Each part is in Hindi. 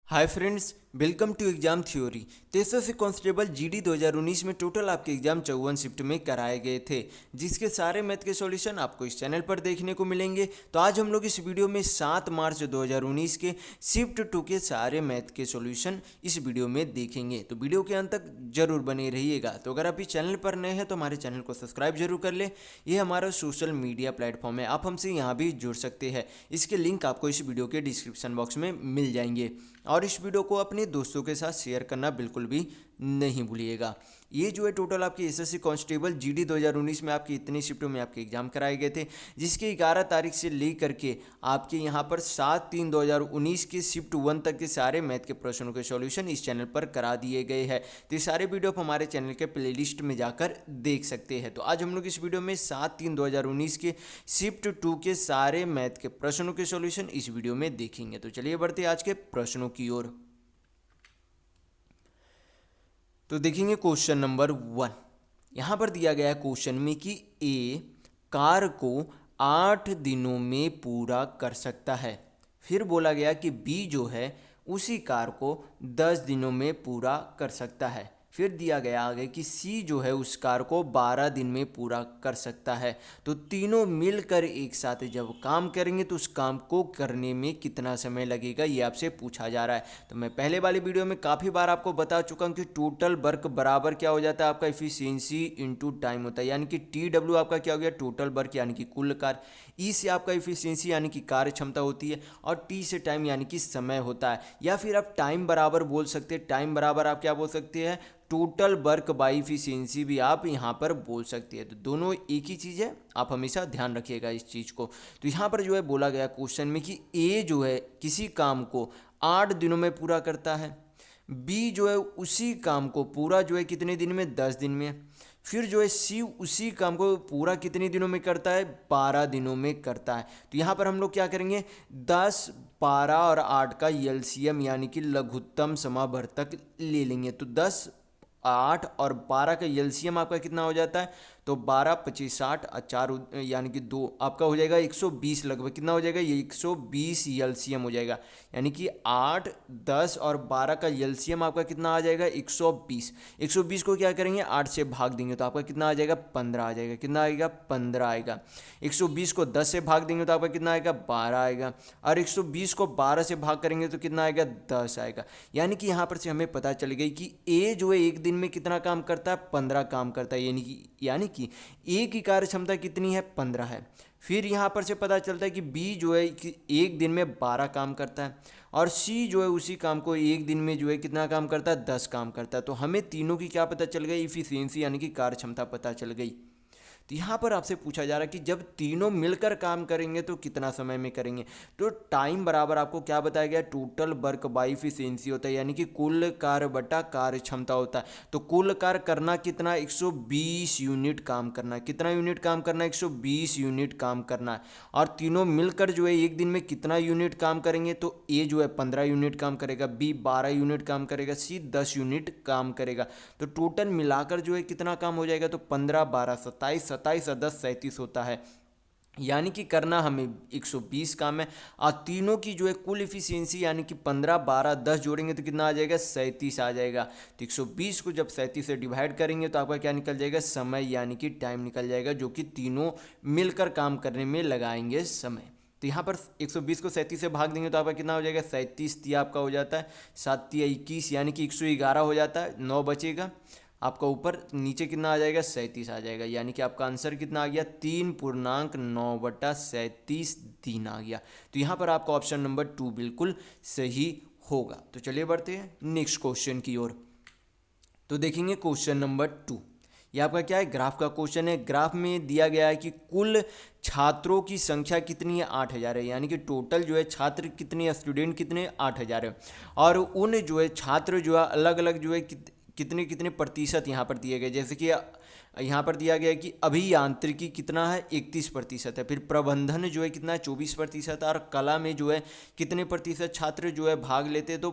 Hi friends, welcome to exam theory. SSC constable GD 2019 में टोटल आपके एग्जाम 54 शिफ्ट में कराए गए थे, जिसके सारे मैथ के सॉल्यूशन आपको इस चैनल पर देखने को मिलेंगे। तो आज हम लोग इस वीडियो में 7 मार्च 2019 के शिफ्ट 2 के सारे मैथ के सॉल्यूशन इस वीडियो में देखेंगे। तो वीडियो के अंत तक जरूर बने रहिएगा। तो अगर आप इस चैनल पर नए हैं तो हमारे चैनल को सब्सक्राइब जरूर कर ले। ये हमारा सोशल मीडिया प्लेटफॉर्म है, आप हमसे यहाँ भी जुड़ सकते हैं। इसके लिंक आपको इस वीडियो के डिस्क्रिप्शन बॉक्स में मिल जाएंगे। और इस वीडियो को अपने दोस्तों के साथ शेयर करना बिल्कुल भी नहीं भूलिएगा। ये जो है टोटल आपकी एसएससी कांस्टेबल जीडी 2019 में आपकी इतनी शिफ्टों में आपके एग्जाम कराए गए थे, जिसके 11 तारीख से लेकर के आपके यहाँ पर 7/3/2019 के शिफ्ट 1 तक के सारे मैथ के प्रश्नों के सॉल्यूशन इस चैनल पर करा दिए गए हैं। तो ये सारे वीडियो आप हमारे चैनल के प्लेलिस्ट में जाकर देख सकते हैं। तो आज हम लोग इस वीडियो में 7/3/2019 के शिफ्ट 2 के सारे मैथ के प्रश्नों के सॉल्यूशन इस वीडियो में देखेंगे। तो चलिए बढ़ते हैं आज के प्रश्नों की ओर। तो देखेंगे क्वेश्चन नंबर 1। यहाँ पर दिया गया है क्वेश्चन में कि ए कार को 8 दिनों में पूरा कर सकता है। फिर बोला गया कि बी जो है उसी कार को 10 दिनों में पूरा कर सकता है। फिर दिया गया आगे कि सी जो है उस कार को 12 दिन में पूरा कर सकता है। तो तीनों मिलकर एक साथ जब काम करेंगे तो उस काम को करने में कितना समय लगेगा, ये आपसे पूछा जा रहा है। तो मैं पहले वाली वीडियो में काफ़ी बार आपको बता चुका हूँ कि टोटल वर्क बराबर क्या हो जाता है, आपका इफिशियंसी इनटू टाइम होता है। यानी कि TW आपका क्या हो गया, टोटल वर्क यानी कि कुल कार्य। ई से आपका इफिशियंसी यानी कि कार्य क्षमता होती है, और टी से टाइम यानी कि समय होता है। या फिर आप टाइम बराबर बोल सकते हैं। टाइम बराबर आप क्या बोल सकते हैं, टोटल वर्क बाई इफिशियंसी भी आप यहाँ पर बोल सकते हैं। तो दोनों एक ही चीज़ है, आप हमेशा ध्यान रखिएगा इस चीज़ को। तो यहाँ पर जो है बोला गया क्वेश्चन में कि ए जो है किसी काम को 8 दिनों में पूरा करता है, बी जो है उसी काम को पूरा जो है कितने दिन में, 10 दिन में। फिर जो है सी उसी काम को पूरा कितने दिनों में करता है, 12 दिनों में करता है। तो यहाँ पर हम लोग क्या करेंगे, 10, 12 और 8 का एलसीएम यानी कि लघुत्तम समावर्तक ले लेंगे। तो 10, 8 और 12 का एलसीएम आपका कितना हो जाता है, तो 12, 25, 60 और 4 यानी कि 2 आपका हो जाएगा 120 लगभग। कितना हो जाएगा, ये 120 एलसीएम हो जाएगा। यानी कि 8, 10 और 12 का एलसीएम आपका कितना आ जाएगा, 120। 120 को क्या करेंगे, 8 से भाग देंगे तो आपका कितना आ जाएगा, 15 आ जाएगा। कितना आएगा, 15 आएगा। 120 को 10 से भाग देंगे तो आपका कितना आएगा, 12 आएगा। और 120 को 12 से भाग करेंगे तो कितना आएगा, 10 आएगा। यानी कि यहाँ पर से हमें पता चल गई कि ए जो है एक दिन में कितना काम करता है, 15 काम करता है। यानी कि ए की कार्य क्षमता कितनी है, 15 है। फिर यहाँ पर से पता चलता है कि बी जो है कि एक दिन में 12 काम करता है, और सी जो है उसी काम को एक दिन में जो है कितना काम करता है, 10 काम करता है। तो हमें तीनों की क्या पता चल गई, इफिशियंसी यानी कि कार्य क्षमता पता चल गई। तो यहाँ पर आपसे पूछा जा रहा है कि जब तीनों मिलकर काम करेंगे तो कितना समय में करेंगे। तो टाइम बराबर आपको क्या बताया गया, टोटल वर्क बाई इफिशियंसी होता है, यानी कि कुल कार्य बटा कार्य क्षमता होता है। तो कुल कार्य करना कितना, 120 यूनिट काम करना है। कितना यूनिट काम करना है, 120 यूनिट काम करना है। और तीनों मिलकर जो है एक दिन में कितना यूनिट काम करेंगे, तो ए जो है 15 यूनिट काम करेगा, बी 12 यूनिट काम करेगा, सी 10 यूनिट काम करेगा। तो टोटल मिलाकर जो है कितना काम हो जाएगा, तो 15, 12, 27, 27 और 10, 37 होता है। यानी कि करना हमें 120 काम है, और तीनों की जो है कुल इफिशियंसी यानी कि 15, 12, 10 जोड़ेंगे तो कितना आ जाएगा, 37 आ जाएगा। तो 120 को जब 37 से डिवाइड करेंगे तो आपका क्या निकल जाएगा, समय यानी कि टाइम निकल जाएगा, जो कि तीनों मिलकर काम करने में लगाएंगे समय। तो यहाँ पर 120 को 37 से भाग देंगे तो आपका कितना हो जाएगा, 37 तिया आपका हो जाता है, 7 तिया 21 यानी कि 111 हो जाता है। 9 बचेगा आपका, ऊपर नीचे कितना आ जाएगा, 37 आ जाएगा। यानी कि आपका आंसर कितना आ गया, 3.9/37 दिन आ गया। तो यहाँ पर आपका ऑप्शन नंबर 2 बिल्कुल सही होगा। तो चलिए बढ़ते हैं नेक्स्ट क्वेश्चन की ओर। तो देखेंगे क्वेश्चन नंबर 2। ये आपका क्या है, ग्राफ का क्वेश्चन है। ग्राफ में दिया गया है कि कुल छात्रों की संख्या कितनी है, 8000 है। यानी कि टोटल जो है छात्र कितने, स्टूडेंट कितने, 8000 है। और उन जो है छात्र जो है अलग अलग जो है कितने कितने प्रतिशत यहाँ पर दिए गए। जैसे कि यहाँ पर दिया गया है कि अभियांत्रिकी कितना है, 31% है। फिर प्रबंधन जो है कितना है, 24%। और कला में जो है कितने प्रतिशत छात्र जो है भाग लेते हैं, तो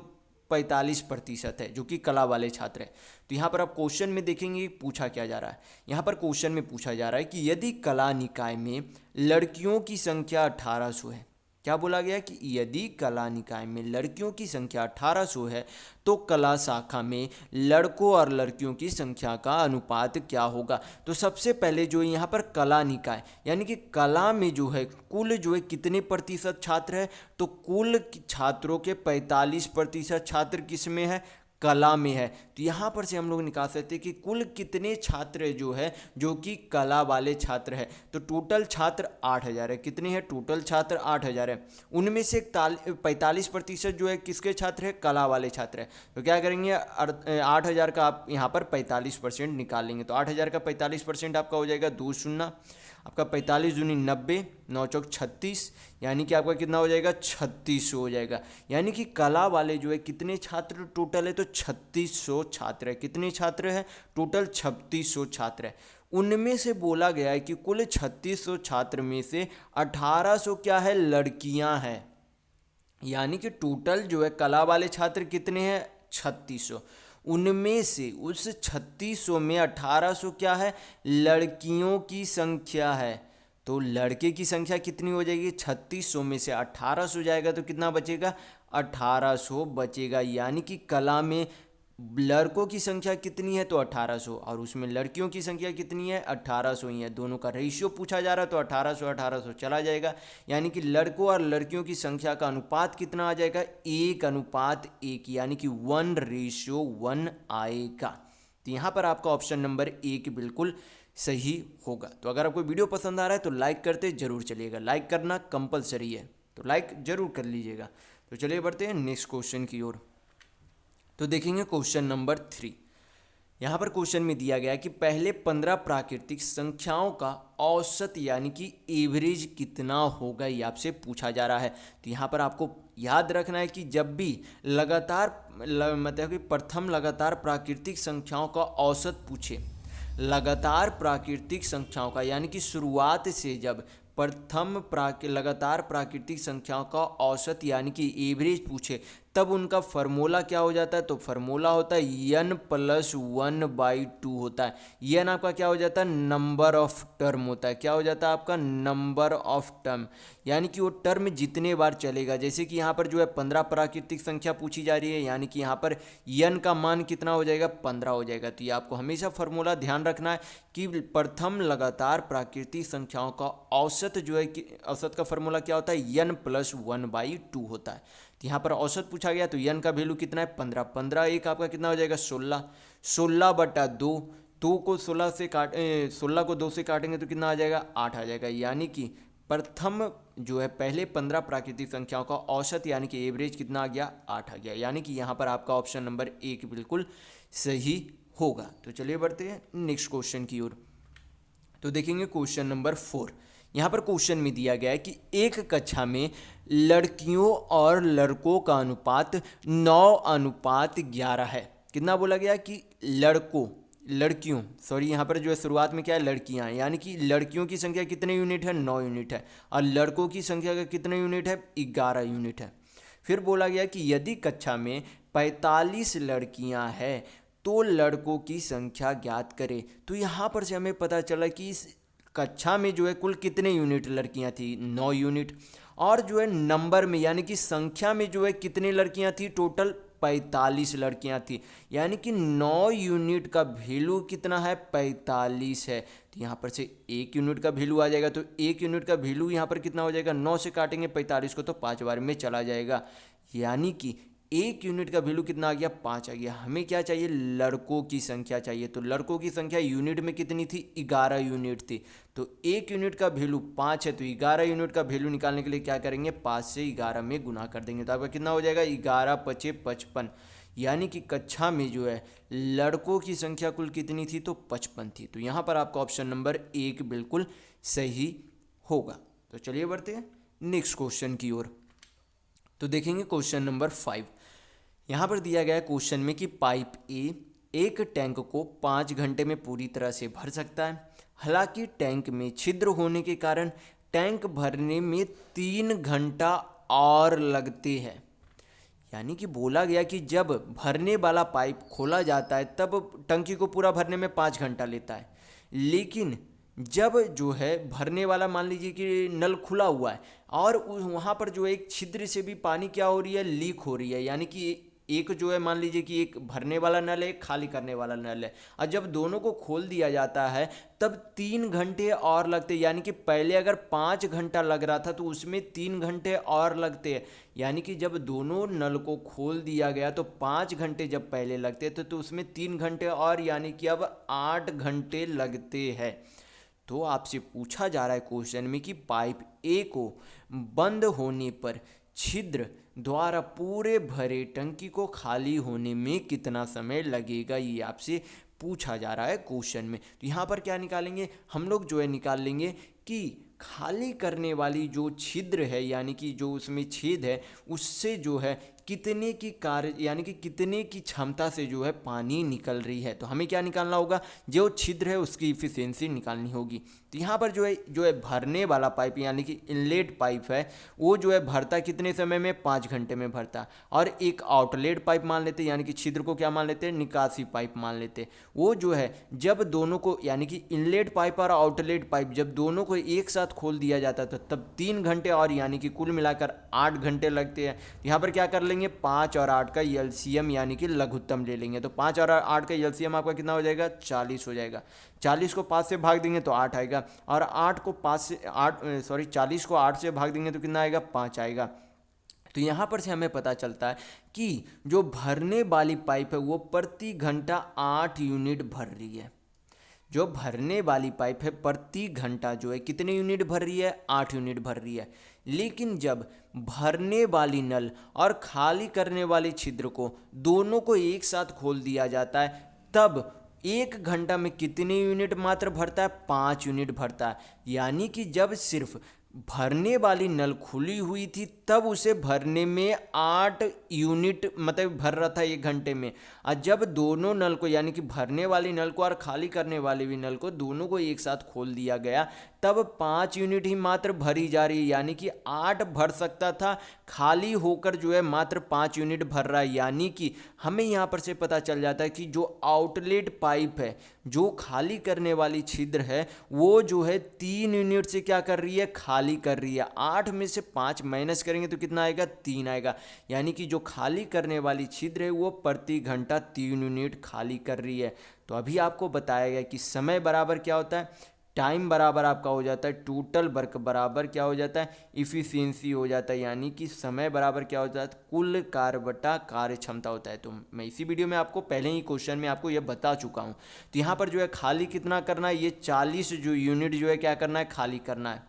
45% है, जो कि कला वाले छात्र हैं। तो यहाँ पर आप क्वेश्चन में देखेंगे पूछा क्या जा रहा है। यहाँ पर क्वेश्चन में पूछा जा रहा है कि यदि कला निकाय में लड़कियों की संख्या 1800 है, क्या बोला गया कि यदि कला निकाय में लड़कियों की संख्या 1800 है तो कला शाखा में लड़कों और लड़कियों की संख्या का अनुपात क्या होगा। तो सबसे पहले जो यहाँ पर कला निकाय यानी कि कला में जो है कुल जो है कितने प्रतिशत छात्र है, तो कुल छात्रों के 45% छात्र किस में है, कला में है। तो यहाँ पर से हम लोग निकाल सकते हैं कि कुल कितने छात्र जो है जो कि कला वाले छात्र है। तो टोटल छात्र 8000 है। कितने हैं, टोटल छात्र 8000 है। उनमें से 45% जो है किसके छात्र है, कला वाले छात्र है। तो क्या करेंगे, 8000 का आप यहाँ पर 45% निकालेंगे। तो 8000 का 45% आपका हो जाएगा 2 शून्य, आपका 45 दूनी 90, 9 चौक 36, यानी कि आपका कितना हो जाएगा 3600 हो जाएगा। यानी कि कला वाले जो है कितने छात्र टोटल है, तो 3600 छात्र है। कितने छात्र है, टोटल 3600 छात्र है। उनमें से बोला गया है कि कुल 3600 छात्र में से 1800 क्या है, लड़कियां हैं। यानी कि टोटल जो है कला वाले छात्र कितने हैं, 3600। उनमें से उस 3600 में 1800 क्या है, लड़कियों की संख्या है। तो लड़के की संख्या कितनी हो जाएगी, 3600 में से 1800 जाएगा तो कितना बचेगा, 1800 बचेगा। यानी कि कला में लड़कों की संख्या कितनी है, तो 1800, और उसमें लड़कियों की संख्या कितनी है, 1800 ही है। दोनों का रेशियो पूछा जा रहा है तो 1800 1800 चला जाएगा। यानी कि लड़कों और लड़कियों की संख्या का अनुपात कितना आ जाएगा, 1:1, यानी कि 1:1 आएगा। तो यहाँ पर आपका ऑप्शन नंबर 1 बिल्कुल सही होगा। तो अगर आपको वीडियो पसंद आ रहा है तो लाइक करते जरूर चलिएगा, लाइक करना कंपलसरी है, तो लाइक जरूर कर लीजिएगा। तो चलिए बढ़ते हैं नेक्स्ट क्वेश्चन की ओर। तो देखेंगे क्वेश्चन नंबर 3। यहाँ पर क्वेश्चन में दिया गया कि पहले 15 प्राकृतिक संख्याओं का औसत यानी कि एवरेज कितना होगा, ये आपसे पूछा जा रहा है। तो यहाँ पर आपको याद रखना है कि जब भी लगातार मतलब कि प्रथम लगातार प्राकृतिक संख्याओं का औसत पूछे, लगातार प्राकृतिक संख्याओं का यानी कि शुरुआत से जब प्रथम लगातार प्राकृतिक संख्याओं का औसत यानी कि एवरेज पूछे, तब उनका फार्मूला क्या हो जाता है, तो फार्मूला होता है n+1/2 होता है। n आपका क्या हो जाता है, नंबर ऑफ टर्म होता है। क्या हो जाता है आपका, नंबर ऑफ टर्म, यानी कि वो टर्म जितने बार चलेगा। जैसे कि यहाँ पर जो है 15 प्राकृतिक संख्या पूछी जा रही है, यानी कि यहाँ पर n का मान कितना हो जाएगा, 15 हो जाएगा। तो ये आपको हमेशा फार्मूला ध्यान रखना है कि प्रथम लगातार प्राकृतिक संख्याओं का औसत जो है कि औसत का फार्मूला क्या होता है, n+1/2 होता है। तो यहाँ पर औसत पूछा गया तो n का वैल्यू कितना है, 15। 15 एक आपका कितना हो जाएगा, 16। 16/2, 2 को 16 से 16 को 2 से काटेंगे तो कितना आ जाएगा, 8 आ जाएगा। यानी कि प्रथम जो है पहले 15 प्राकृतिक संख्याओं का औसत यानी कि एवरेज कितना आ गया, 8 आ गया। यानी कि यहाँ पर आपका ऑप्शन नंबर 1 बिल्कुल सही होगा। तो चलिए बढ़ते हैं नेक्स्ट क्वेश्चन की ओर। तो देखेंगे क्वेश्चन नंबर 4। यहाँ पर क्वेश्चन में दिया गया है कि एक कक्षा में लड़कियों और लड़कों का अनुपात 9:11 है। कितना बोला गया कि लड़कियों यहाँ पर जो है शुरुआत में क्या है, लड़कियां, यानी कि लड़कियों की संख्या कितने यूनिट है, 9 यूनिट है, और लड़कों की संख्या का कितने यूनिट है, 11 यूनिट है। फिर बोला गया कि यदि कक्षा में 45 लड़कियां हैं तो लड़कों की संख्या ज्ञात करें। तो यहाँ पर से हमें पता चला कि इस कक्षा में जो है कुल कितने यूनिट लड़कियां थी, 9 यूनिट, और जो है नंबर में यानी कि संख्या में जो है कितने लड़कियां थी, टोटल 45 लड़कियां थी। यानी कि 9 यूनिट का वैल्यू कितना है, 45 है। तो यहाँ पर से 1 यूनिट का वैल्यू आ जाएगा। तो 1 यूनिट का वैल्यू यहाँ पर कितना हो जाएगा, 9 से काटेंगे 45 को तो 5 बार में चला जाएगा। यानी कि 1 यूनिट का वैल्यू कितना आ गया, 5 आ गया। हमें क्या चाहिए, लड़कों की संख्या चाहिए। तो लड़कों की संख्या यूनिट में कितनी थी, 11 यूनिट थी। तो 1 यूनिट का वैल्यू 5 है, तो 11 यूनिट का वैल्यू निकालने के लिए क्या करेंगे, 5 से 11 में गुना कर देंगे। तो आपका कितना हो जाएगा, 11×5 = 55। यानी कि कक्षा में जो है लड़कों की संख्या कुल कितनी थी, तो 55 थी। तो यहाँ पर आपका ऑप्शन नंबर 1 बिल्कुल सही होगा। तो चलिए बढ़ते हैं नेक्स्ट क्वेश्चन की ओर। तो देखेंगे क्वेश्चन नंबर 5। यहाँ पर दिया गया है क्वेश्चन में कि पाइप ए एक टैंक को 5 घंटे में पूरी तरह से भर सकता है। हालांकि टैंक में छिद्र होने के कारण टैंक भरने में 3 घंटा और लगते हैं। यानी कि बोला गया कि जब भरने वाला पाइप खोला जाता है तब टंकी को पूरा भरने में 5 घंटा लेता है, लेकिन जब जो है भरने वाला मान लीजिए कि नल खुला हुआ है और वहाँ पर जो है एक छिद्र से भी पानी क्या हो रही है, लीक हो रही है। यानी कि एक जो है मान लीजिए कि एक भरने वाला नल है, एक खाली करने वाला नल है, और जब दोनों को खोल दिया जाता है तब 3 घंटे और लगते हैं। यानी कि पहले अगर 5 घंटा लग रहा था तो उसमें 3 घंटे और लगते हैं। यानी कि जब दोनों नल को खोल दिया गया तो 5 घंटे जब पहले लगते थे तो उसमें 3 घंटे और, यानी कि अब 8 घंटे लगते हैं। तो आपसे पूछा जा रहा है क्वेश्चन में कि पाइप ए को बंद होने पर छिद्र द्वारा पूरे भरे टंकी को खाली होने में कितना समय लगेगा, ये आपसे पूछा जा रहा है क्वेश्चन में। तो यहाँ पर क्या निकालेंगे हम लोग, जो है निकाल लेंगे कि खाली करने वाली जो छिद्र है यानी कि जो उसमें छेद है उससे जो है कितने की कार्य यानी कि कितने की क्षमता से जो है पानी निकल रही है। तो हमें क्या निकालना होगा, जो छिद्र है उसकी इफिशियंसी निकालनी होगी। तो यहाँ पर जो है भरने वाला पाइप यानी कि इनलेट पाइप है वो जो है भरता कितने समय में, 5 घंटे में भरता। और एक आउटलेट पाइप मान लेते हैं, यानी कि छिद्र को क्या मान लेते हैं, निकासी पाइप मान लेते हैं। वो जो है जब दोनों को यानी कि इनलेट पाइप और आउटलेट पाइप जब दोनों को एक साथ खोल दिया जाता था तब 3 घंटे और, यानी कि कुल मिलाकर 8 घंटे लगते हैं। यहाँ पर क्या कर लेंगे, 5 और 8 का एलसीएम यानी कि लघुत्तम ले लेंगे। तो 5 और 8 का एलसीएम आपका कितना हो जाएगा, 40 हो जाएगा। 40 को 5 से भाग देंगे तो 8 आएगा, और 40 को 8 से भाग देंगे तो कितना आएगा, 5 आएगा। तो यहाँ पर से हमें पता चलता है कि जो भरने वाली पाइप है वो प्रति घंटा 8 यूनिट भर रही है। जो भरने वाली पाइप है प्रति घंटा जो है कितने यूनिट भर रही है, 8 यूनिट भर रही है। लेकिन जब भरने वाली नल और खाली करने वाली छिद्र को दोनों को एक साथ खोल दिया जाता है तब 1 घंटा में कितने यूनिट मात्र भरता है, 5 यूनिट भरता है। यानी कि जब सिर्फ भरने वाली नल खुली हुई थी तब उसे भरने में 8 यूनिट मतलब भर रहा था 1 घंटे में। और जब दोनों नल को यानी कि भरने वाली नल को और खाली करने वाली भी नल को दोनों को एक साथ खोल दिया गया तब 5 यूनिट ही मात्र भरी जा रही है। यानी कि 8 भर सकता था, खाली होकर जो है मात्र 5 यूनिट भर रहा है। यानी कि हमें यहाँ पर से पता चल जाता है कि जो आउटलेट पाइप है, जो खाली करने वाली छिद्र है, वो जो है 3 यूनिट से क्या कर रही है, खाली कर रही है। 8 में से 5 माइनस करेंगे तो कितना आएगा, 3 आएगा। यानी कि जो खाली करने वाली छिद्र है वो प्रति घंटा 3 यूनिट खाली कर रही है। तो अभी आपको बताया गया कि समय बराबर क्या होता है, टाइम बराबर आपका हो जाता है टोटल वर्क बराबर क्या हो जाता है, इफिशियंसी हो जाता है। यानी कि समय बराबर क्या होता है, कुल कार्य बटा कार्य क्षमता होता है। तो मैं इसी वीडियो में आपको पहले ही क्वेश्चन में आपको ये बता चुका हूँ। तो यहाँ पर जो है खाली कितना करना है, ये 40 जो यूनिट जो है क्या करना है, खाली करना है।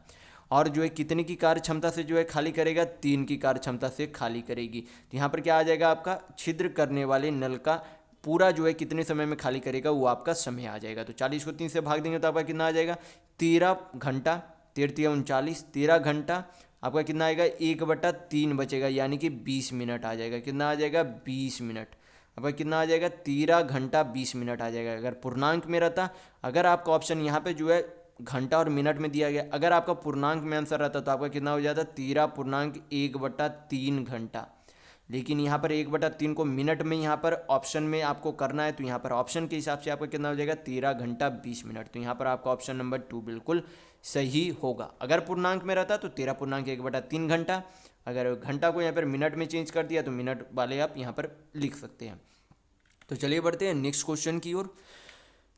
और जो है कितने की कार्य क्षमता से जो है खाली करेगा, 3 की कार्य क्षमता से खाली करेगी। तो यहाँ पर क्या आ जाएगा, आपका छिद्र करने वाले नल का पूरा जो है कितने समय में खाली करेगा वो आपका समय आ जाएगा। तो 40 को 3 से भाग देंगे तो आपका कितना आ जाएगा, 13 घंटा, 13 13 घंटा आपका कितना आएगा, 1/3 बचेगा यानी कि 20 मिनट आ जाएगा। कितना आ जाएगा, 20 मिनट। आपका कितना आ जाएगा, 13 घंटा 20 मिनट आ जाएगा अगर पूर्णांक में रहता। अगर आपका ऑप्शन यहाँ पे जो है घंटा और मिनट में दिया गया, अगर आपका पूर्णांक में आंसर रहता तो आपका कितना हो जाता, 13.1/3 घंटा। लेकिन यहाँ पर 1/3 को मिनट में यहाँ पर ऑप्शन में आपको करना है, तो यहाँ पर ऑप्शन के हिसाब से आपका कितना हो जाएगा, 13 घंटा 20 मिनट। तो यहाँ पर आपका ऑप्शन नंबर 2 बिल्कुल सही होगा। अगर पूर्णांक में रहता तो 13.1/3 घंटा। अगर घंटा को यहाँ पर मिनट में चेंज कर दिया तो मिनट वाले आप यहाँ पर लिख सकते हैं। तो चलिए बढ़ते हैं नेक्स्ट क्वेश्चन की ओर।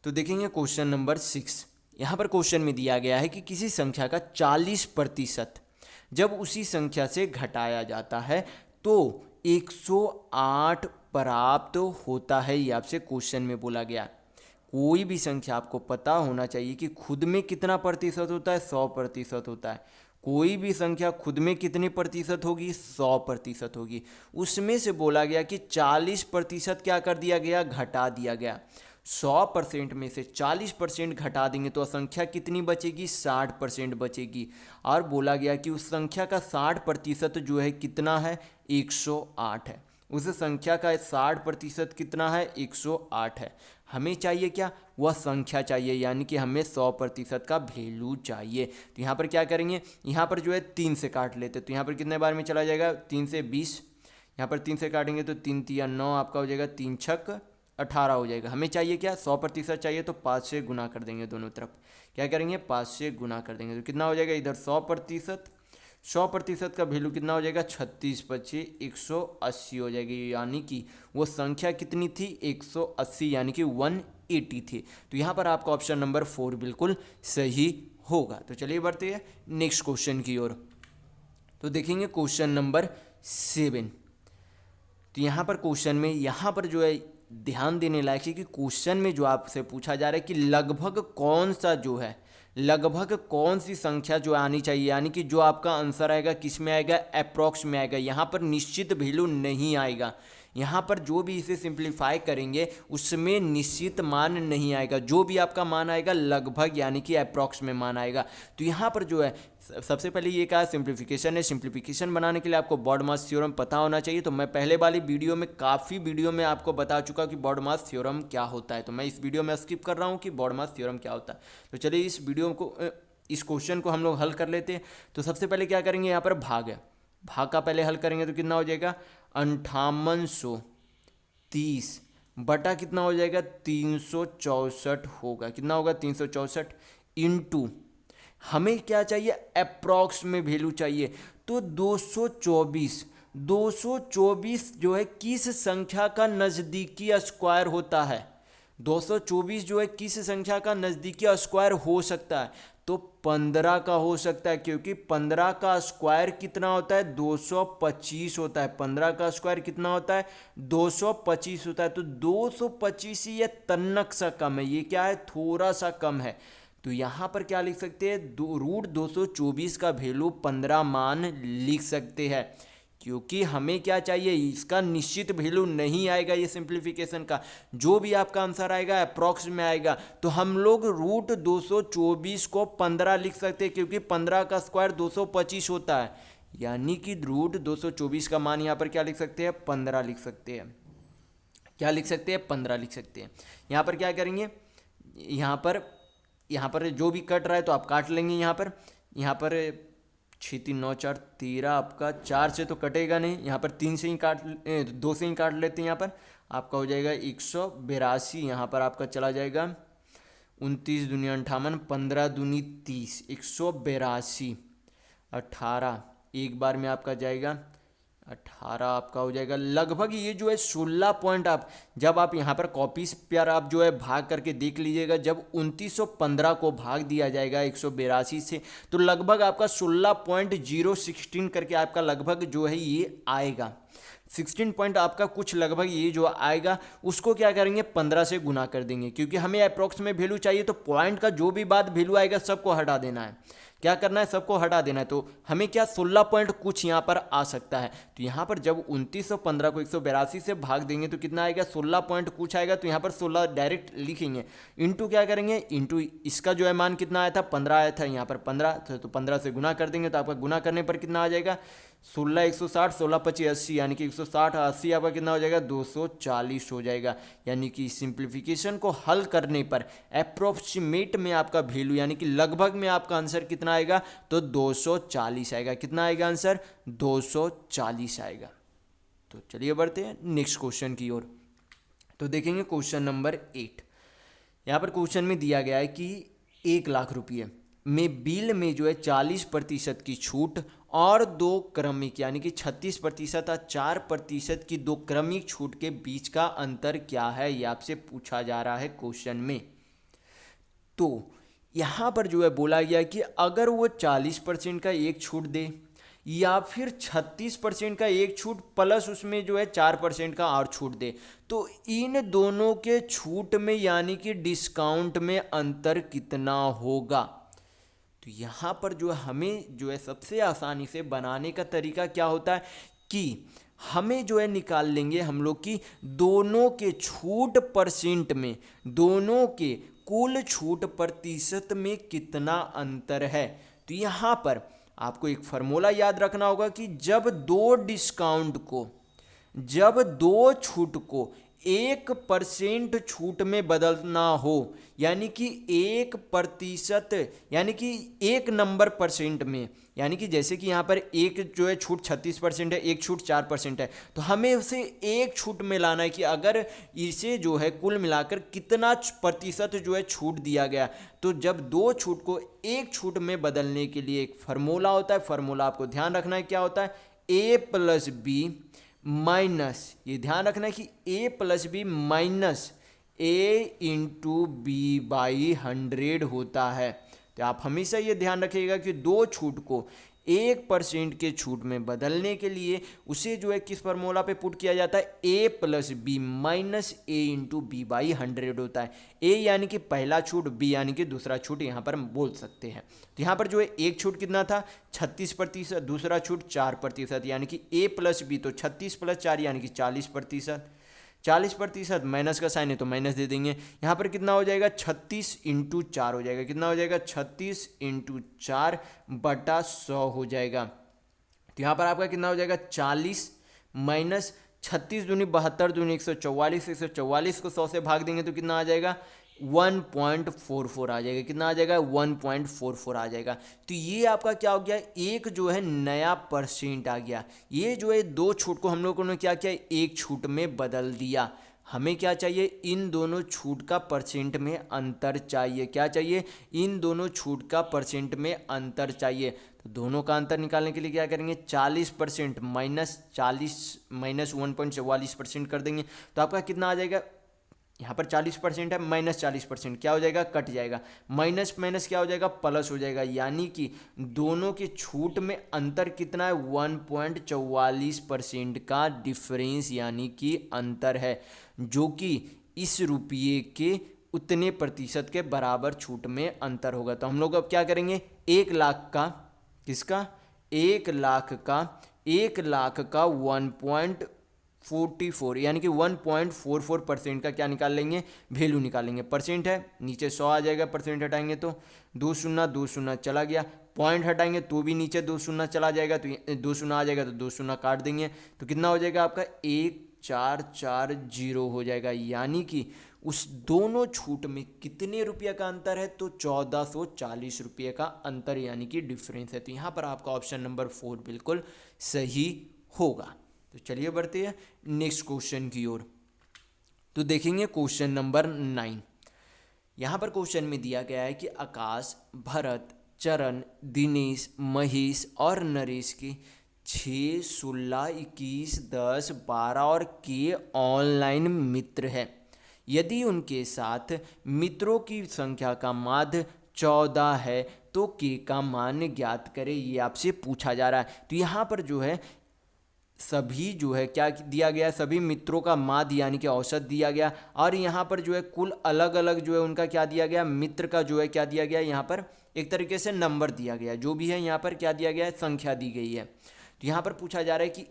तो देखेंगे क्वेश्चन नंबर 6। यहाँ पर क्वेश्चन में दिया गया है कि किसी संख्या का 40% जब उसी संख्या से घटाया जाता है तो 108 प्राप्त होता है। ये आपसे क्वेश्चन में बोला गया। कोई भी संख्या आपको पता होना चाहिए कि खुद में कितना प्रतिशत होता है, 100% होता है। कोई भी संख्या खुद में कितने प्रतिशत होगी, 100% होगी। उसमें से बोला गया कि 40% क्या कर दिया गया, घटा दिया गया। 100% में से 40% घटा देंगे तो संख्या कितनी बचेगी, 60% बचेगी। और बोला गया कि उस संख्या का 60% जो है कितना है, 108 है। उस संख्या का 60% कितना है, 108 है। हमें चाहिए क्या, वह संख्या चाहिए, यानी कि हमें 100% का वैल्यू चाहिए। तो यहाँ पर क्या करेंगे, यहाँ पर जो है 3 से काट लेते। तो यहाँ पर कितने बार में चला जाएगा, 3 से 20। यहाँ पर 3 से काटेंगे तो 3 तिया 9 आपका हो जाएगा, 3 छक 18 हो जाएगा। हमें चाहिए क्या, 100% चाहिए, तो 5 से गुना कर देंगे दोनों तरफ। क्या करेंगे, 5 से गुना कर देंगे तो कितना हो जाएगा, इधर 100% का वैल्यू कितना हो जाएगा, 36 25 180 हो जाएगी। यानी कि वो संख्या कितनी थी, 180, यानी कि 180 थी। तो यहाँ पर आपका ऑप्शन नंबर 4 बिल्कुल सही होगा। तो चलिए बढ़ते हैं नेक्स्ट क्वेश्चन की ओर। तो देखेंगे क्वेश्चन नंबर 7। तो यहाँ पर क्वेश्चन में यहाँ पर जो है ध्यान देने लायक है कि क्वेश्चन में जो आपसे पूछा जा रहा है कि लगभग कौन सा जो है, लगभग कौन सी संख्या जो आनी चाहिए, यानी कि जो आपका आंसर आएगा किस में आएगा, अप्रॉक्स में आएगा। यहाँ पर निश्चित वैल्यू नहीं आएगा। यहाँ पर जो भी इसे सिंप्लीफाई करेंगे उसमें निश्चित मान नहीं आएगा। जो भी आपका मान आएगा लगभग यानी कि अप्रॉक्स में मान आएगा। तो यहाँ पर जो है सबसे पहले ये कहा सिंप्लीफिकेशन है। सिंप्लीफिकेशन बनाने के लिए आपको बॉडमास थ्योरम पता होना चाहिए। तो मैं पहले वाली वीडियो में काफ़ी वीडियो में आपको बता चुका कि बॉडमास थ्योरम क्या होता है। तो मैं इस वीडियो में स्किप कर रहा हूँ कि बॉडमास थ्योरम क्या होता है। तो चलिए इस वीडियो को, इस क्वेश्चन को हम लोग हल कर लेते हैं। तो सबसे पहले क्या करेंगे, यहाँ पर भाग है, भाग का पहले हल करेंगे तो कितना हो जाएगा, 5830 बटा कितना हो जाएगा, 364 होगा। कितना होगा, 364 इंटू हमें क्या चाहिए, अप्रॉक्स में वैल्यू चाहिए। तो 224 जो है किस संख्या का नज़दीकी स्क्वायर होता है, 224 जो है किस संख्या का नज़दीकी स्क्वायर हो सकता है, तो 15 का हो सकता है। क्योंकि 15 का स्क्वायर कितना होता है, 225 होता है। 15 का स्क्वायर कितना होता है, 225 होता है। तो 225 ये तन्नक सा कम है, ये क्या है, थोड़ा सा कम है। तो यहाँ पर क्या लिख सकते हैं, √224 का वैल्यू 15 मान लिख सकते हैं। क्योंकि हमें क्या चाहिए, इसका निश्चित वैल्यू नहीं आएगा। ये सिंप्लीफिकेशन का जो भी आपका आंसर आएगा अप्रॉक्स में आएगा। तो हम लोग √224 को 15 लिख सकते हैं, क्योंकि 15 का स्क्वायर 225 होता है। यानी कि √224 का मान यहाँ पर क्या लिख सकते हैं, 15 लिख सकते हैं। क्या लिख सकते हैं, 15 लिख सकते हैं। यहाँ पर क्या करेंगे, यहाँ पर जो भी कट रहा है तो आप काट लेंगे। यहाँ पर 6 3 9 4 13 आपका 4 से तो कटेगा नहीं। यहाँ पर 2 से ही काट लेते हैं। यहाँ पर आपका हो जाएगा 182। यहाँ पर आपका चला जाएगा 29 दूनी 58, 15 दूनी 30, 182। 18 एक बार में आपका जाएगा 18, आपका हो जाएगा लगभग ये जो है 16 पॉइंट। आप जब आप यहाँ पर कॉपीज पर आप जो है भाग करके देख लीजिएगा, जब 2915 को भाग दिया जाएगा 182 से, तो लगभग आपका 16.016 करके आपका लगभग जो है ये आएगा। 16 पॉइंट आपका कुछ लगभग ये जो आएगा उसको क्या करेंगे, 15 से गुना कर देंगे। क्योंकि हमें अप्रॉक्स में वैल्यू चाहिए, तो पॉइंट का जो भी बाद वैल्यू आएगा सबको हटा देना है। क्या करना है, सबको हटा देना है। तो हमें क्या 16 पॉइंट कुछ यहाँ पर आ सकता है। तो यहाँ पर जब 2915 को 182 से भाग देंगे तो कितना आएगा, 16 पॉइंट कुछ आएगा। तो यहाँ पर 16 डायरेक्ट लिखेंगे, इंटू क्या करेंगे, इंटू इसका जो है मान कितना आया था, 15 आया था। यहाँ पर 15 तो 15 से गुना कर देंगे। तो आपका गुना करने पर कितना आ जाएगा, 16 160, 16 25 80, यानी कि 160 80 आपका कितना हो जाएगा, 240 हो जाएगा। यानी कि सिंप्लीफिकेशन को हल करने पर अप्रोक्सीमेट में आपका वैल्यू यानी कि लगभग में आपका आंसर कितना आएगा, तो 240 आएगा। कितना आएगा आंसर, 240 आएगा। तो चलिए बढ़ते हैं नेक्स्ट क्वेश्चन की ओर। तो देखेंगे क्वेश्चन नंबर 8। यहाँ पर क्वेश्चन में दिया गया है कि 1 लाख रुपये में बिल में जो है 40% की छूट और 2 क्रमिक यानी कि 36% और 4% की 2 क्रमिक छूट के बीच का अंतर क्या है, ये आपसे पूछा जा रहा है क्वेश्चन में। तो यहाँ पर जो है बोला गया कि अगर वो 40% का एक छूट दे या फिर 36% का एक छूट प्लस उसमें जो है 4% का और छूट दे, तो इन दोनों के छूट में यानी कि डिस्काउंट में अंतर कितना होगा। तो यहाँ पर जो हमें जो है सबसे आसानी से बनाने का तरीका क्या होता है कि हमें जो है निकाल लेंगे हम लोग की दोनों के छूट परसेंट में, दोनों के कुल छूट प्रतिशत में कितना अंतर है। तो यहाँ पर आपको एक फार्मूला याद रखना होगा कि जब दो छूट को 1% छूट में बदलना हो, यानी कि 1% यानी कि 1 नंबर परसेंट में यानी कि जैसे कि यहाँ पर एक जो है छूट 36% है, एक छूट 4% है, तो हमें उसे एक छूट में लाना है कि अगर इसे जो है कुल मिलाकर कितना प्रतिशत जो है छूट दिया गया। तो जब दो छूट को एक छूट में बदलने के लिए एक फार्मूला होता है, फार्मूला आपको ध्यान रखना है क्या होता है, ए प्लस बी माइनस, ये ध्यान रखना है कि A plus B minus A into B by 100 होता है। तो आप हमेशा ये ध्यान रखिएगा कि दो छूट को 1% के छूट में बदलने के लिए उसे जो है किस फार्मूला पे पुट किया जाता है, A plus B minus A into B by 100 होता है। ए यानी कि पहला छूट, बी यानी कि दूसरा छूट यहाँ पर हम बोल सकते हैं। तो यहाँ पर जो है एक छूट कितना था 36%, दूसरा छूट 4%, यानी कि ए प्लस बी तो 36 प्लस 4 यानी कि 40%। 40% माइनस का साइन है तो माइनस दे देंगे। यहाँ पर कितना हो जाएगा 36 इंटू 4 हो जाएगा, कितना हो जाएगा 36 इंटू 4 बटा 100 हो जाएगा। तो यहाँ पर आपका कितना हो जाएगा 40 माइनस 36 दूनी 72 दूनी 144, 144 को 100 से भाग देंगे तो कितना आ जाएगा 1.44 आ जाएगा, कितना आ जाएगा 1.44 आ जाएगा। तो ये आपका क्या हो गया, एक जो है नया परसेंट आ गया। ये जो है दो छूट को हम लोगों ने क्या किया, एक छूट में बदल दिया। हमें क्या चाहिए, इन दोनों छूट का परसेंट में अंतर चाहिए। क्या चाहिए, इन दोनों छूट का परसेंट में अंतर चाहिए। तो दोनों का अंतर निकालने के लिए क्या करेंगे, 40% माइनस 40 माइनस 1.44% कर देंगे। तो आपका कितना आ जाएगा, यहाँ पर 40% है, माइनस 40% क्या हो जाएगा, कट जाएगा। माइनस माइनस क्या हो जाएगा, प्लस हो जाएगा। यानी कि दोनों के छूट में अंतर कितना है, 1.44% का डिफरेंस यानी कि अंतर है, जो कि इस रुपये के उतने प्रतिशत के बराबर छूट में अंतर होगा। तो हम लोग अब क्या करेंगे, 1 लाख का, किसका, 1 लाख का 1.44 यानी कि 1.44% का क्या निकाल लेंगे, वैल्यू निकालेंगे। परसेंट है, नीचे 100 आ जाएगा, परसेंट हटाएंगे तो 2 शून्य चला गया। पॉइंट हटाएंगे तो भी नीचे 2 शून्य चला जाएगा, तो 2 शून्य आ जाएगा तो 2 शून्य काट देंगे। तो कितना हो जाएगा आपका 1440 हो जाएगा। यानी कि उस दोनों छूट में कितने रुपये का अंतर है, तो 1440 रुपये का अंतर यानी कि डिफरेंस है। तो यहाँ पर आपका ऑप्शन नंबर 4 बिल्कुल सही होगा। तो चलिए बढ़ते हैं नेक्स्ट क्वेश्चन की ओर। तो देखेंगे क्वेश्चन नंबर 9। यहाँ पर क्वेश्चन में दिया गया है कि आकाश, भरत, चरण, दिनेश, महेश और नरेश के 6, 16, 21, 10, 12 और के ऑनलाइन मित्र है। यदि उनके साथ मित्रों की संख्या का माध्य 14 है तो के का मान ज्ञात करें, ये आपसे पूछा जा रहा है। तो यहाँ पर जो है सभी जो है क्या दिया गया, सभी मित्रों का माध्य यानी कि औसत दिया गया, और यहाँ पर जो है कुल अलग अलग जो है उनका क्या दिया गया, मित्र का जो है क्या दिया गया, यहाँ पर एक तरीके से नंबर दिया गया, जो भी है यहाँ पर क्या दिया गया है, संख्या दी गई है। तो यहाँ पर पूछा जा रहा है कि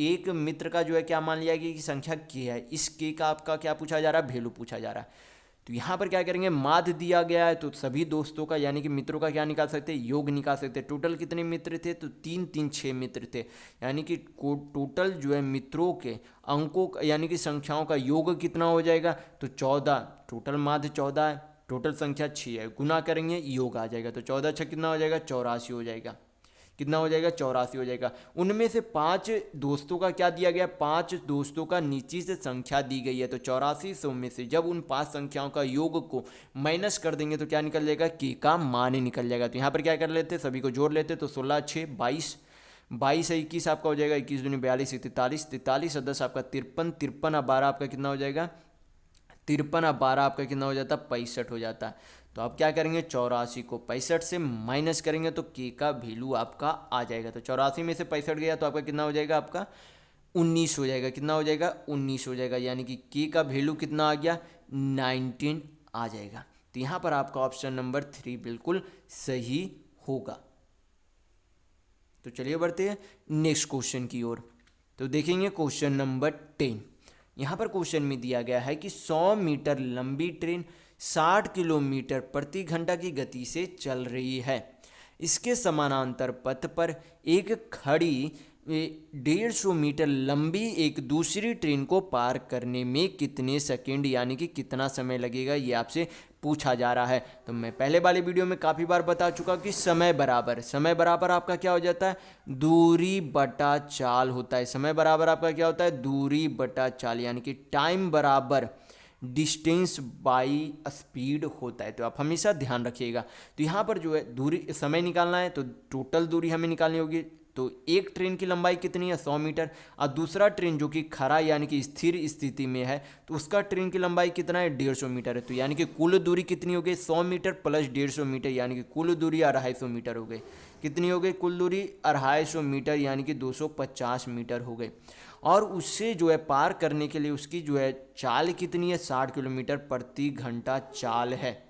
एक मित्र का जो है क्या मान लिया गया कि संख्या क्या है, इस के का आपका क्या पूछा जा रहा है, वैल्यू पूछा जा रहा है। तो यहाँ पर क्या करेंगे, माध्य दिया गया है तो सभी दोस्तों का यानी कि मित्रों का क्या निकाल सकते हैं, योग निकाल सकते हैं। टोटल कितने मित्र थे, तो 3 3 6 मित्र थे, यानी कि टोटल जो है मित्रों के अंकों यानी कि संख्याओं का योग कितना हो जाएगा, तो 14। टोटल माध्य 14 है, टोटल संख्या 6 है, गुना करेंगे योग आ जाएगा। तो 14 6 कितना हो जाएगा, 84 हो जाएगा। कितना हो जाएगा, 84 हो जाएगा। उनमें से 5 दोस्तों का क्या दिया गया, 5 दोस्तों का नीचे से संख्या दी गई है। तो 8400 में से जब उन 5 संख्याओं का योग को माइनस कर देंगे तो क्या निकल जाएगा, के का मान निकल जाएगा। तो यहाँ पर क्या कर लेते, सभी को जोड़ लेते, तो 16 6 22, 22 है 21 आपका हो जाएगा, 21 दूनी 42 43, 43 10 आपका 53, 53 और 12 आपका कितना हो जाएगा, 53 और 12 आपका कितना हो जाता है, 65 हो जाता है। तो आप क्या करेंगे, 84 को 65 से माइनस करेंगे तो के का वैल्यू आपका आ जाएगा। तो 84 में से 65 गया तो आपका कितना हो जाएगा, आपका 19 हो जाएगा। कितना हो जाएगा, 19 हो जाएगा, यानी कि के का वैल्यू कितना आ गया, 19 आ जाएगा। तो यहाँ पर आपका ऑप्शन नंबर 3 बिल्कुल सही होगा। तो चलिए बढ़ते हैं नेक्स्ट क्वेश्चन की ओर। तो देखेंगे क्वेश्चन नंबर 10। यहाँ पर क्वेश्चन में दिया गया है कि 100 मीटर लंबी ट्रेन 60 किलोमीटर प्रति घंटा की गति से चल रही है। इसके समानांतर पथ पर एक खड़ी 150 मीटर लंबी एक दूसरी ट्रेन को पार करने में कितने सेकंड यानी कि कितना समय लगेगा, ये आपसे पूछा जा रहा है। तो मैं पहले वाली वीडियो में काफ़ी बार बता चुका कि समय बराबर आपका क्या हो जाता है, दूरी बटा चाल होता है। समय बराबर आपका क्या होता है, दूरी बटा चाल, यानी कि टाइम बराबर डिस्टेंस बाई स्पीड होता है। तो आप हमेशा ध्यान रखिएगा। तो यहाँ पर जो है दूरी, समय निकालना है तो टोटल दूरी हमें निकालनी होगी। तो एक ट्रेन की लंबाई कितनी है, 100 मीटर, और दूसरा ट्रेन जो कि खड़ा यानी कि स्थिर स्थिति में है तो उसका ट्रेन की लंबाई कितना है, 150 मीटर है। तो यानी कि कुल दूरी कितनी हो गई, 100 मीटर प्लस 150 मीटर, यानी कि कुल दूरी 250 मीटर हो गई। कितनी हो गई कुल दूरी, 250 मीटर, यानी कि 250 मीटर हो गई। और उससे जो है पार करने के लिए उसकी जो है चाल कितनी है, 60 किलोमीटर प्रति घंटा चाल है।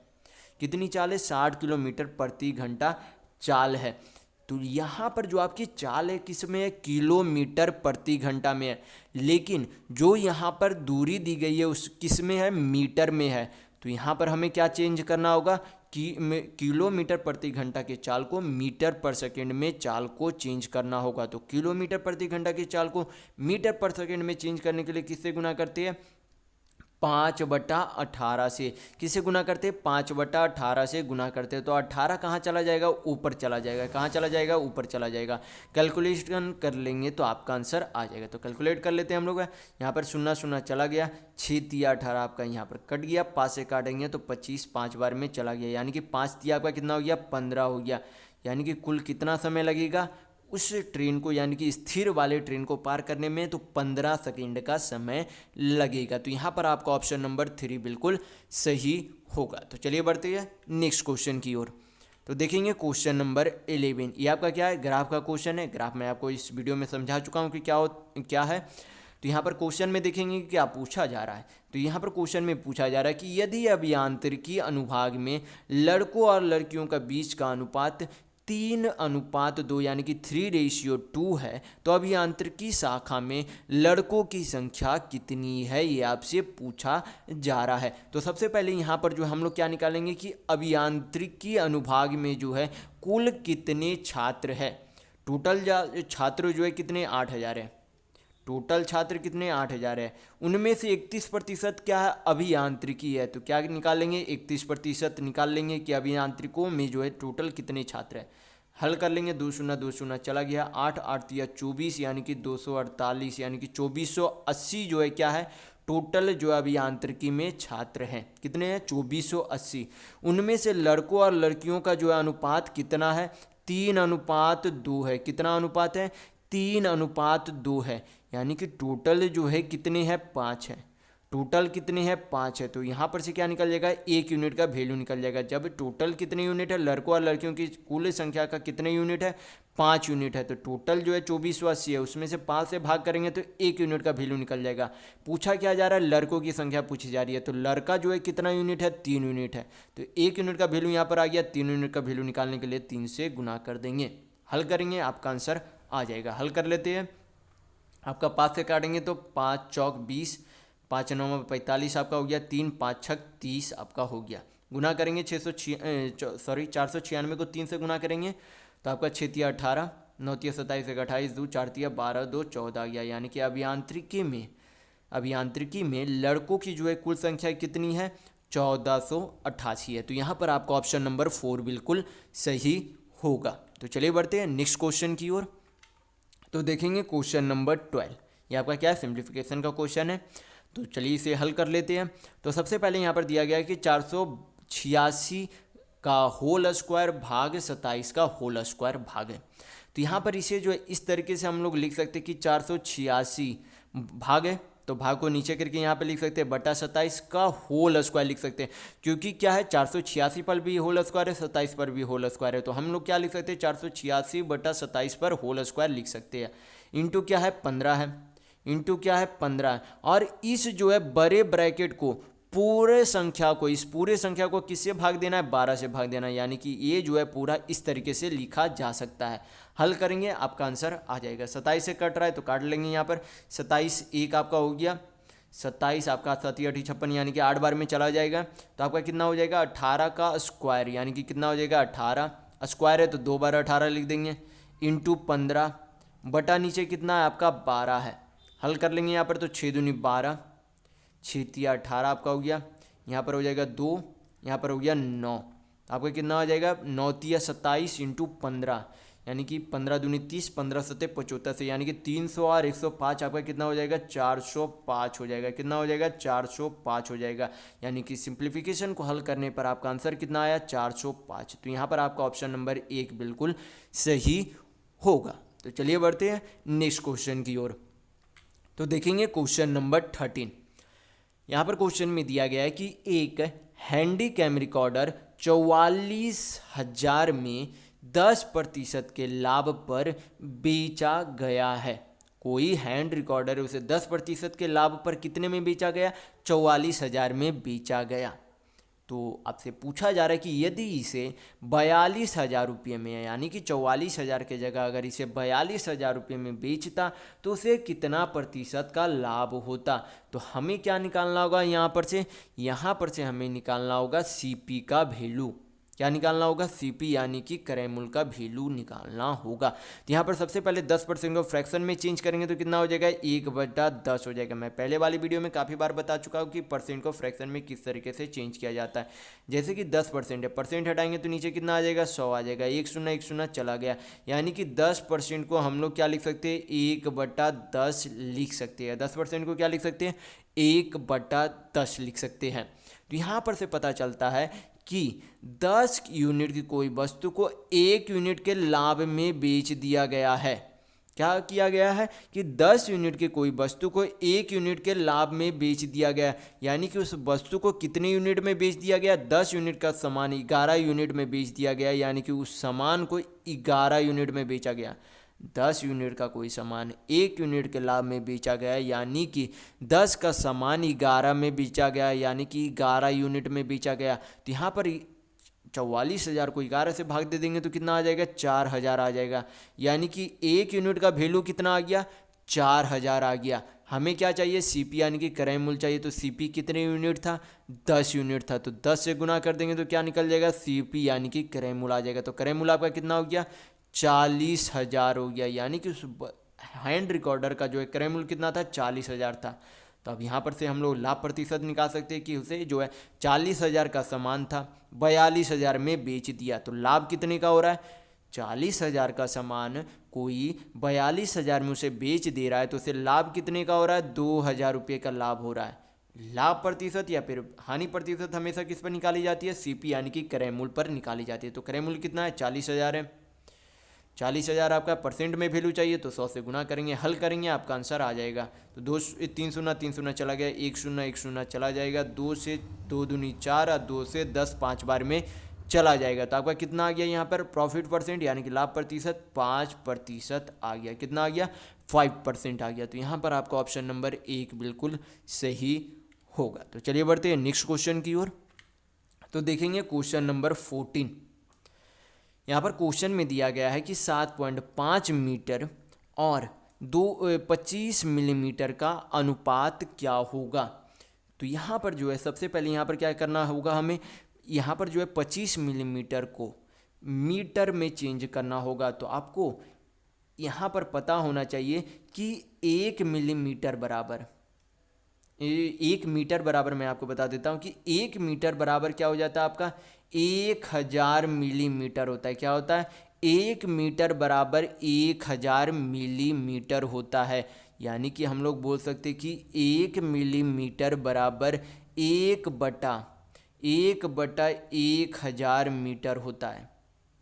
कितनी चाल है, 60 किलोमीटर प्रति घंटा चाल है। तो यहाँ पर जो आपकी चाल है किस में है, किलोमीटर प्रति घंटा में है, लेकिन जो यहाँ पर दूरी दी गई है उस किस में है, मीटर में है। तो यहाँ पर हमें क्या चेंज करना होगा कि किलोमीटर प्रति घंटा के चाल को मीटर पर सेकेंड में चाल को चेंज करना होगा। तो किलोमीटर प्रति घंटा की चाल को मीटर पर सेकेंड में चेंज करने के लिए किससे गुना करते हैं, 5/18 से। किससे गुना करते हैं, 5/18 से गुना करते हैं। तो 18 कहाँ चला जाएगा, ऊपर चला जाएगा। कहाँ चला जाएगा, ऊपर चला जाएगा। कैलकुलेशन कर लेंगे तो आपका आंसर आ जाएगा। तो कैलकुलेट कर लेते हैं हम लोग। यहाँ पर 0 0 चला गया, 6 तिया 18 आपका यहाँ पर कट गया, 5 से काटेंगे तो 25 5 बार में चला गया, यानी कि 5 तिया आपका कितना हो गया, 15 हो गया। यानी कि कुल कितना समय लगेगा उस ट्रेन को, यानी कि स्थिर वाले ट्रेन को पार करने में, तो 15 सेकेंड का समय लगेगा। तो यहाँ पर आपका ऑप्शन नंबर 3 बिल्कुल सही होगा। तो चलिए बढ़ते हैं नेक्स्ट क्वेश्चन की ओर। तो देखेंगे क्वेश्चन नंबर 11। ये आपका क्या है, ग्राफ का क्वेश्चन है। ग्राफ मैं आपको इस वीडियो में समझा चुका हूँ कि क्या है। तो यहाँ पर क्वेश्चन में देखेंगे कि क्या पूछा जा रहा है। तो यहाँ पर क्वेश्चन में पूछा जा रहा है कि यदि अभियांत्रिकी अनुभाग में लड़कों और लड़कियों का बीच का अनुपात 3:2 यानी कि 3:2 है, तो अभियांत्रिकी शाखा में लड़कों की संख्या कितनी है, ये आपसे पूछा जा रहा है। तो सबसे पहले यहाँ पर जो हम लोग क्या निकालेंगे कि अभियांत्रिकी अनुभाग में जो है कुल कितने छात्र है। टोटल छात्र जो है कितने, 8000 है। टोटल छात्र कितने, 8000 है। उनमें से 31% क्या है, अभियांत्रिकी है। तो क्या निकालेंगे, 31% निकाल लेंगे कि अभियांत्रिकों में जो है टोटल कितने छात्र हैं। हल कर लेंगे, 2 0 2 0 चला गया, 8 8 या 24, यानी कि 248, यानी कि 2480 जो है क्या है टोटल जो अभियांत्रिकी में छात्र हैं। कितने हैं, 2480। उनमें से लड़कों और लड़कियों का जो है अनुपात कितना है, 3:2 है। कितना अनुपात है, 3:2 है। यानी कि टोटल जो है कितने हैं, 5 है। टोटल कितने हैं, 5 है। तो यहाँ पर से क्या निकल जाएगा, 1 यूनिट का वैल्यू निकल जाएगा। जब टोटल कितने यूनिट है, लड़कों और लड़कियों की कुल संख्या का कितने यूनिट है, 5 यूनिट है। तो टोटल जो है 2480 है, उसमें से 5 से भाग करेंगे तो 1 यूनिट का वैल्यू निकल जाएगा। पूछा क्या जा रहा है, लड़कों की संख्या पूछी जा रही है। तो लड़का जो है कितना यूनिट है, 3 यूनिट है। तो 1 यूनिट का वैल्यू यहाँ पर आ गया, 3 यूनिट का वैल्यू निकालने के लिए 3 से गुना कर देंगे। हल करेंगे, आपका आंसर आ जाएगा। हल कर लेते हैं। आपका 5 से काटेंगे तो 5 चौक 20, 5 9 45 आपका हो गया, 3 5 6 30 आपका हो गया। गुना करेंगे 496 को 3 से गुना करेंगे तो आपका 6 तिया 18, 9 तिया 27, 1 28, 2 4 तिया 12, 2 14 आ गया। यानी कि अभियांत्रिकी में लड़कों की जो है कुल संख्या कितनी है, 1488 है। तो यहाँ पर आपका ऑप्शन नंबर 4 बिल्कुल सही होगा। तो चलिए बढ़ते हैं नेक्स्ट क्वेश्चन की ओर। तो देखेंगे क्वेश्चन नंबर 12। ये आपका क्या है, सिंप्लीफिकेशन का क्वेश्चन है। तो चलिए इसे हल कर लेते हैं। तो सबसे पहले यहाँ पर दिया गया है कि 486 का होल स्क्वायर भाग 27 का होल स्क्वायर भाग है। तो यहाँ पर इसे जो है इस तरीके से हम लोग लिख सकते हैं कि 486 भाग है, तो भाग को नीचे करके यहाँ पे लिख सकते हैं बटा 27 का होल स्क्वायर लिख सकते हैं। क्योंकि क्या है, 486 पर भी होल स्क्वायर है, 27 पर भी होल स्क्वायर है। तो हम लोग क्या लिख सकते हैं, 486 बटा 27 पर होल स्क्वायर लिख सकते हैं। इंटू क्या है, 15 है। इंटू क्या है, 15 है। और इस जो है बड़े ब्रैकेट को इस पूरे संख्या को किससे भाग देना है, 12 से भाग देना है। यानी कि ये जो है पूरा इस तरीके से लिखा जा सकता है। हल करेंगे, आपका आंसर आ जाएगा। 27 से कट रहा है तो काट लेंगे यहाँ पर। 27 1 आपका हो गया, 27 आपका 7 8 56, यानी कि 8 बार में चला जाएगा। तो आपका कितना हो जाएगा, 18 का स्क्वायर, यानी कि कितना हो जाएगा, 18 स्क्वायर है तो 2 बार 18 लिख देंगे। इंटू 15 बटा नीचे कितना है आपका, 12 है। हल कर लेंगे यहाँ पर तो 6 दूनी 12, 6 तिया 18 आपका हो गया। यहाँ पर हो जाएगा 2 यहाँ पर हो गया 9। तो आपका कितना आ जाएगा, 9 तिया 27 इंटू 15, यानी कि 15 दूनी 30, 15 सत्ते 75 से, यानी कि 300 और 105 आपका कितना हो जाएगा, 405 हो जाएगा। कितना हो जाएगा, 405 हो जाएगा। यानी कि सिंप्लीफिकेशन को हल करने पर आपका आंसर कितना आया, 405। तो यहाँ पर आपका ऑप्शन नंबर 1 बिल्कुल सही होगा। तो चलिए बढ़ते हैं नेक्स्ट क्वेश्चन की ओर। तो देखेंगे क्वेश्चन नंबर 13। यहाँ पर क्वेश्चन में दिया गया है कि एक हैंडी कैम रिकॉर्डर 44,000 में 10% के लाभ पर बेचा गया है। कोई हैंड रिकॉर्डर है, उसे 10% के लाभ पर कितने में बेचा गया, 44,000 में बेचा गया। तो आपसे पूछा जा रहा है कि यदि इसे 42,000 रुपये में, यानी कि 44,000 के जगह अगर इसे 42,000 रुपये में बेचता तो उसे कितना प्रतिशत का लाभ होता। तो हमें क्या निकालना होगा, यहाँ पर से हमें निकालना होगा सीपी का वैल्यू। क्या निकालना होगा, सीपी यानी कि क्रय मूल्य का वैल्यू निकालना होगा। तो यहाँ पर सबसे पहले 10% को फ्रैक्शन में चेंज करेंगे तो कितना हो जाएगा, 1/10 हो जाएगा। मैं पहले वाली वीडियो में काफ़ी बार बता चुका हूँ कि परसेंट को फ्रैक्शन में किस तरीके से चेंज किया जाता है। जैसे कि 10% है, परसेंट हटाएंगे तो नीचे कितना आ जाएगा, 100 आ जाएगा। 1 चला गया, यानी कि 10% को हम लोग क्या लिख सकते हैं, 1/10 लिख सकते हैं। 10% को क्या लिख सकते हैं, 1/10 लिख सकते हैं। तो यहाँ पर से पता चलता है कि 10 यूनिट की कोई वस्तु को 1 यूनिट के लाभ में बेच दिया गया है। क्या किया गया है कि 10 यूनिट की कोई वस्तु को 1 यूनिट के लाभ में बेच दिया गया, यानी कि उस वस्तु को कितने यूनिट में बेच दिया गया, 10 यूनिट का सामान 11 यूनिट में बेच दिया गया, यानी कि उस सामान को 11 यूनिट में बेचा गया। 10 यूनिट का कोई सामान 1 यूनिट के लाभ में बेचा गया, यानी कि 10 का सामान 11 में बेचा गया, यानी कि 11 यूनिट में बेचा गया। तो यहाँ पर 44,000 को 11 से भाग दे देंगे तो कितना आ जाएगा, 4,000 आ जाएगा। यानी कि 1 यूनिट का वैल्यू कितना आ गया, 4,000 आ गया। हमें क्या चाहिए, सीपी यानी कि क्रय मूल्य चाहिए। तो सीपी कितने यूनिट था, 10 यूनिट था। तो 10 से गुना कर देंगे तो क्या निकल जाएगा, सीपी यानी कि क्रय मूल्य आ जाएगा। तो क्रय मूल्य आपका कितना हो गया, 40,000 हो गया। यानी कि उस हैंड रिकॉर्डर का जो है क्रय मूल्य कितना था, 40,000 था। तो अब यहाँ पर से हम लोग लाभ प्रतिशत निकाल सकते हैं कि उसे जो है 40,000 का सामान था, 42,000 में बेच दिया। तो लाभ कितने का हो रहा है, 40,000 का सामान कोई 42,000 में उसे बेच दे रहा है, तो उसे लाभ कितने का हो रहा है, 2,000 रुपये का लाभ हो रहा है। लाभ प्रतिशत या फिर हानि प्रतिशत हमेशा किस पर निकाली जाती है, सीपी यानी कि क्रय मूल्य पर निकाली जाती है। तो क्रय मूल्य कितना है, 40,000 है। 40,000 आपका परसेंट में वैल्यू चाहिए तो 100 से गुना करेंगे, हल करेंगे, आपका आंसर आ जाएगा। तो 3 शून्य चला गया, 1 शून्य चला जाएगा, 2 से 2 दूनी 4 और 2 से 10 5 बार में चला जाएगा। तो आपका कितना आ गया यहाँ पर, प्रॉफिट परसेंट यानी कि लाभ प्रतिशत 5% आ गया। कितना आ गया, 5% आ गया। तो यहाँ पर आपका ऑप्शन नंबर 1 बिल्कुल सही होगा। तो चलिए बढ़ते हैं नेक्स्ट क्वेश्चन की ओर। तो देखेंगे क्वेश्चन नंबर 14। यहाँ पर क्वेश्चन में दिया गया है कि 7.5 मीटर और 25 मिलीमीटर का अनुपात क्या होगा। तो यहाँ पर जो है सबसे पहले यहाँ पर क्या करना होगा, हमें यहाँ पर जो है 25 मिलीमीटर को मीटर में चेंज करना होगा। तो आपको यहाँ पर पता होना चाहिए कि 1 मिलीमीटर बराबर 1 मीटर बराबर, मैं आपको बता देता हूँ कि 1 मीटर बराबर क्या हो जाता है आपका, 1000 मिलीमीटर होता है। क्या होता है, 1 मीटर बराबर 1000 मिलीमीटर होता है। यानी कि हम लोग बोल सकते हैं कि 1 मिलीमीटर बराबर 1/1000 मीटर होता है।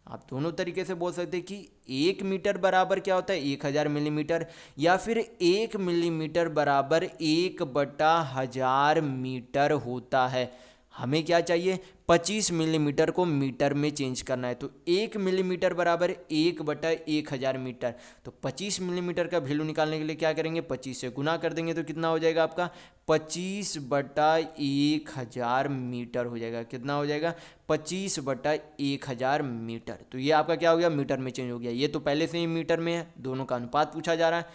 आप दोनों तरीके से बोल सकते हैं कि 1 मीटर बराबर क्या होता है, 1000 मिलीमीटर, या फिर 1 मिलीमीटर बराबर 1/1000 मीटर होता है। हमें क्या चाहिए, 25 मिलीमीटर को मीटर में चेंज करना है। तो 1 मिलीमीटर बराबर 1/1000 मीटर। तो 25 मिलीमीटर का वैल्यू निकालने के लिए क्या करेंगे, 25 से गुना कर देंगे तो कितना हो जाएगा आपका, 25/1000 मीटर हो जाएगा। कितना हो जाएगा, 25/1000 मीटर। तो ये आपका क्या हो गया, मीटर में चेंज हो गया। ये तो पहले से ही मीटर में है, दोनों का अनुपात पूछा जा रहा है।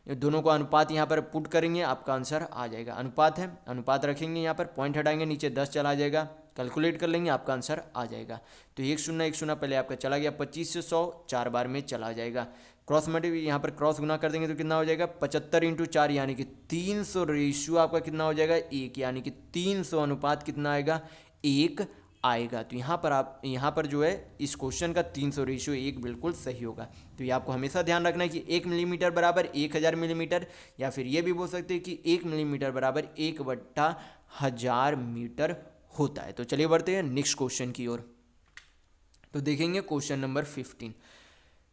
दोनों को अनुपात यहाँ पर पुट करेंगे, आपका आंसर आ जाएगा। अनुपात है, अनुपात रखेंगे, यहाँ पर पॉइंट हटाएंगे, नीचे 10 चला जाएगा, कैलकुलेट कर लेंगे, आपका आंसर आ जाएगा। तो 1 पहले आपका चला गया, 25 से 100 4 बार में चला जाएगा। क्रॉस मल्टीप्लाई यहाँ पर क्रॉस गुना कर देंगे तो कितना हो जाएगा, 75 × 4 यानी कि 300 रेशियो आपका कितना हो जाएगा, 1, यानी कि 300 अनुपात कितना आएगा, 1 आएगा। तो यहाँ पर जो है इस क्वेश्चन का 300:1 बिल्कुल सही होगा। तो ये आपको हमेशा ध्यान रखना है कि 1 मिलीमीटर बराबर 1000 मिलीमीटर, या फिर ये भी बोल सकते हैं कि 1 मिलीमीटर बराबर 1/1000 मीटर होता है। तो चलिए बढ़ते हैं नेक्स्ट क्वेश्चन की ओर। तो देखेंगे क्वेश्चन नंबर 15।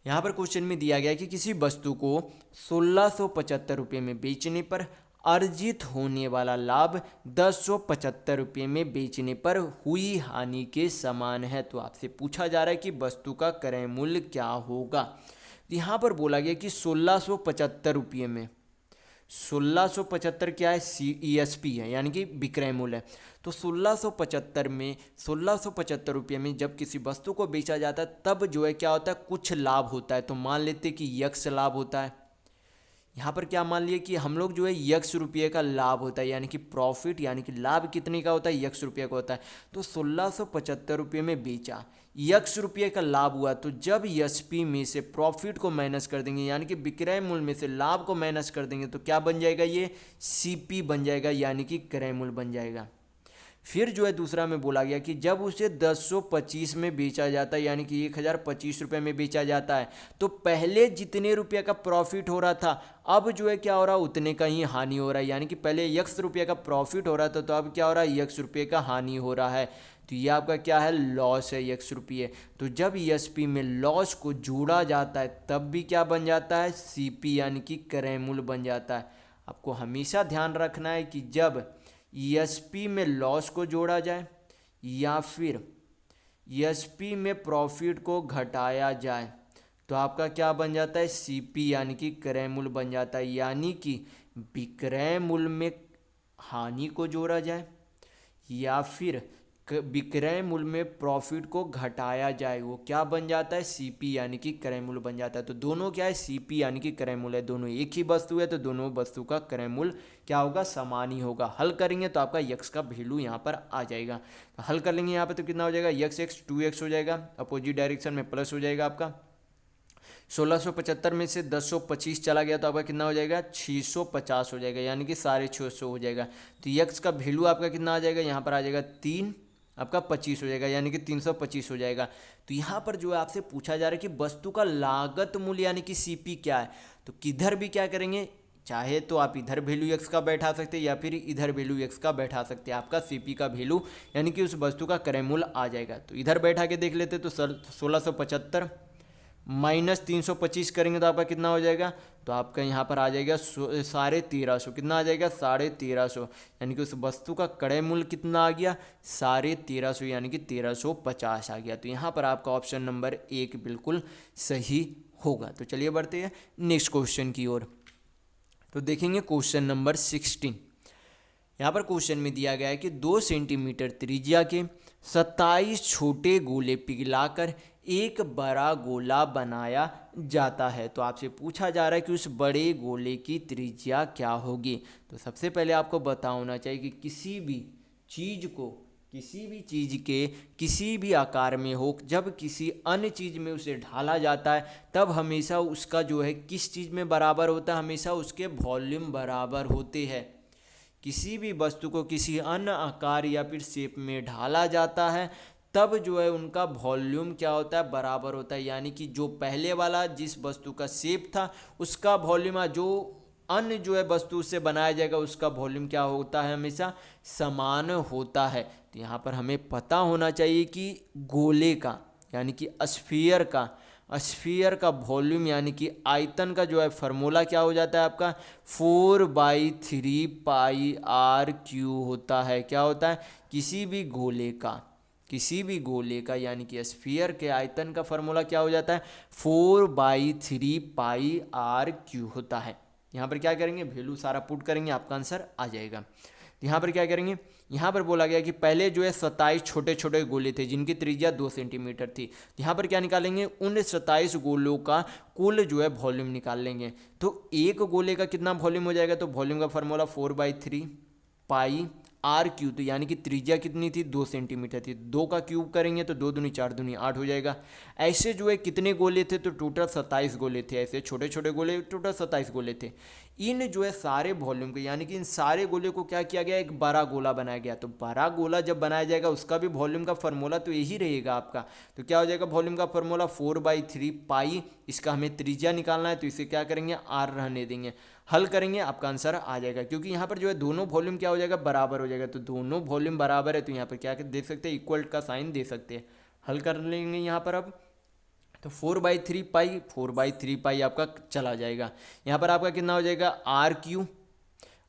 यहाँ पर क्वेश्चन में दिया गया है कि किसी वस्तु को 1675 रुपये में बेचने पर अर्जित होने वाला लाभ 1075 रुपये में बेचने पर हुई हानि के समान है। तो आपसे पूछा जा रहा है कि वस्तु का क्रय मूल्य क्या होगा। तो यहाँ पर बोला गया कि 1675 रुपये में, 1675 क्या है, CESP है यानी कि विक्रय मूल्य है। तो 1675 रुपये में जब किसी वस्तु को बेचा जाता है तब जो है क्या होता है, कुछ लाभ होता है। तो मान लेते कि यक्स लाभ होता है। यहाँ पर क्या मान लिए कि हम लोग जो है यक्स रुपये का लाभ होता है, यानी कि प्रॉफिट, यानी कि लाभ कितने का होता है, यक्स रुपये का होता है। तो 1675 रुपये में बेचा, यक्स रुपये का लाभ हुआ। तो जब एसपी में से प्रॉफिट को माइनस कर देंगे, यानी कि विक्रय मूल्य में से लाभ को माइनस कर देंगे, तो क्या बन जाएगा, ये सीपी बन जाएगा, यानी कि क्रय मूल्य बन जाएगा। फिर जो है दूसरा में बोला गया कि जब उसे 1025 में बेचा जाता है, यानी कि 1025 रुपये में बेचा जाता है, तो पहले जितने रुपये का प्रॉफिट हो रहा था अब जो है क्या हो रहा है, उतने का ही हानि हो रहा है। यानी कि पहले यक्स रुपये का प्रॉफिट हो रहा था, तो अब क्या हो रहा है, यक्स रुपये का हानि हो रहा है। तो ये आपका क्या है, लॉस है, यक्स रुपये। तो जब एसपी में लॉस को जोड़ा जाता है तब भी क्या बन जाता है, सीपी, यानी कि क्रय मूल्य बन जाता है। आपको हमेशा ध्यान रखना है कि जब एसपी में लॉस को जोड़ा जाए या फिर एसपी में प्रॉफिट को घटाया जाए तो आपका क्या बन जाता है, सीपी, यानी कि क्रय मूल्य बन जाता है। यानी कि विक्रय मूल्य में हानि को जोड़ा जाए या फिर विक्रय मूल्य में प्रॉफिट को घटाया जाए, वो क्या बन जाता है, सीपी, यानी कि क्रय मूल्य बन जाता है। तो दोनों क्या है, सीपी यानी कि क्रय मूल्य है। दोनों एक ही वस्तु है तो दोनों वस्तु का क्रय मूल्य क्या होगा, समान ही होगा। हल करेंगे तो आपका यक्स का वैल्यू यहाँ पर आ जाएगा। तो हल कर लेंगे यहाँ पर तो कितना हो जाएगा, यक्स एक्स 2x हो जाएगा, अपोजिट डायरेक्शन में प्लस हो जाएगा। आपका 1675 में से 1025 चला गया तो आपका कितना हो जाएगा, 650 हो जाएगा, यानी कि 650 हो जाएगा। तो यक्स का वैल्यू आपका कितना आ जाएगा, यहाँ पर आ जाएगा 3, आपका 25 हो जाएगा, यानी कि 325 हो जाएगा। तो यहाँ पर जो है आपसे पूछा जा रहा है कि वस्तु का लागत मूल्य यानी कि सीपी क्या है। तो किधर भी क्या करेंगे, चाहे तो आप इधर वैल्यू एक्स का बैठा सकते हैं या फिर इधर वैल्यू एक्स का बैठा सकते हैं। आपका सीपी का वैल्यू यानी कि उस वस्तु का क्रय मूल्य आ जाएगा। तो इधर बैठा के देख लेते तो 1675 माइनस 325 करेंगे तो आपका कितना हो जाएगा, तो आपका यहाँ पर आ जाएगा 1350। कितना आ जाएगा, 1350, यानी कि उस वस्तु का क्रय मूल्य कितना आ गया, 1350, यानी कि 1350 आ गया। तो यहाँ पर आपका ऑप्शन नंबर 1 बिल्कुल सही होगा। तो चलिए बढ़ते हैं नेक्स्ट क्वेश्चन की ओर। तो देखेंगे क्वेश्चन नंबर 16। यहाँ पर क्वेश्चन में दिया गया है कि 2 सेंटीमीटर त्रिज्या के 27 छोटे गोले पिघलाकर एक बड़ा गोला बनाया जाता है। तो आपसे पूछा जा रहा है कि उस बड़े गोले की त्रिज्या क्या होगी। तो सबसे पहले आपको पता होना चाहिए कि किसी भी चीज़ के किसी भी आकार में हो, जब किसी अन्य चीज़ में उसे ढाला जाता है तब हमेशा उसका जो है किस चीज़ में बराबर होता है, हमेशा उसके वॉल्यूम बराबर होते हैं। किसी भी वस्तु को किसी अन्य आकार या फिर शेप में ढाला जाता है तब जो है उनका वॉल्यूम क्या होता है, बराबर होता है। यानी कि जो पहले वाला जिस वस्तु का शेप था उसका वॉल्यूम, जो अन्य जो है वस्तु उससे बनाया जाएगा उसका वॉल्यूम क्या होता है, हमेशा समान होता है। तो यहाँ पर हमें पता होना चाहिए कि गोले का यानी कि स्फीयर का वॉल्यूम यानी कि आयतन का जो है फार्मूला क्या हो जाता है आपका, 4/3 पाई आर क्यू होता है। क्या होता है, किसी भी गोले का यानी कि स्फीयर के आयतन का फार्मूला क्या हो जाता है, 4/3 पाई आर क्यू होता है। यहाँ पर क्या करेंगे, वैल्यू सारा पुट करेंगे, आपका आंसर आ जाएगा। यहाँ पर क्या करेंगे, यहाँ पर बोला गया कि पहले जो है 27 छोटे छोटे गोले थे जिनकी त्रिज्या 2 सेंटीमीटर थी। तो यहाँ पर क्या निकालेंगे, उन 27 गोलों का कुल जो है वॉल्यूम निकाल लेंगे। तो एक गोले का कितना वॉल्यूम हो जाएगा, तो वॉल्यूम का फार्मूला 4/3 पाई RQ, तो यानी कि त्रिज्या कितनी थी, 2 सेंटीमीटर थी। 2 का क्यूब करेंगे तो 2 दूनी 4 दूनी 8 हो जाएगा। ऐसे जो है कितने गोले थे, तो टोटल 27 गोले थे। ऐसे छोटे छोटे गोले टोटल 27 गोले थे। इन जो है सारे वॉल्यूम के यानी कि इन सारे गोले को क्या किया गया, एक बड़ा गोला बनाया गया। तो बड़ा गोला जब बनाया जाएगा उसका भी वॉल्यूम का फार्मूला तो यही रहेगा आपका। तो क्या हो जाएगा वॉल्यूम का फार्मूला 4/3 पाई। इसका हमें त्रिज्या निकालना है तो इसे क्या करेंगे, R रहने देंगे। हल करेंगे आपका आंसर आ जाएगा, क्योंकि यहाँ पर जो है दोनों वॉल्यूम क्या हो जाएगा, बराबर हो जाएगा। तो दोनों वॉल्यूम बराबर है तो यहाँ पर क्या दे सकते हैं, इक्वल का साइन दे सकते हैं। हल कर लेंगे यहाँ पर अब, तो 4/3 पाई आपका चला जाएगा। यहाँ पर आपका कितना हो जाएगा,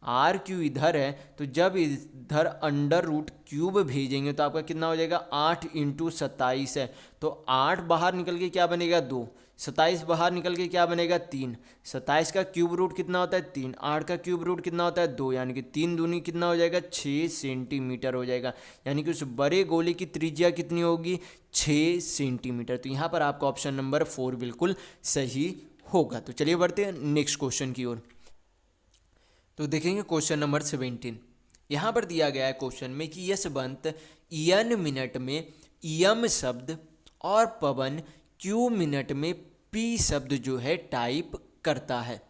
RQ इधर है तो जब इधर अंडर रूट क्यूब भेजेंगे तो आपका कितना हो जाएगा, 8 × 27 है। तो 8 बाहर निकल के क्या बनेगा, 2। 27 बाहर निकल के क्या बनेगा, 3। 27 का क्यूब रूट कितना होता है, 3। 8 का क्यूब रूट कितना होता है, 2। यानी कि 3 दूनी कितना हो जाएगा, 6 सेंटीमीटर हो जाएगा। यानी कि उस बड़े गोले की त्रिज्या कितनी होगी, 6 सेंटीमीटर। तो यहाँ पर आपका ऑप्शन नंबर 4 बिल्कुल सही होगा। तो चलिए बढ़ते हैं नेक्स्ट क्वेश्चन की ओर। तो देखेंगे क्वेश्चन नंबर 17। यहाँ पर दिया गया है क्वेश्चन में कि यशवंत n मिनट में यम शब्द और पवन q मिनट में p शब्द जो है टाइप करता है।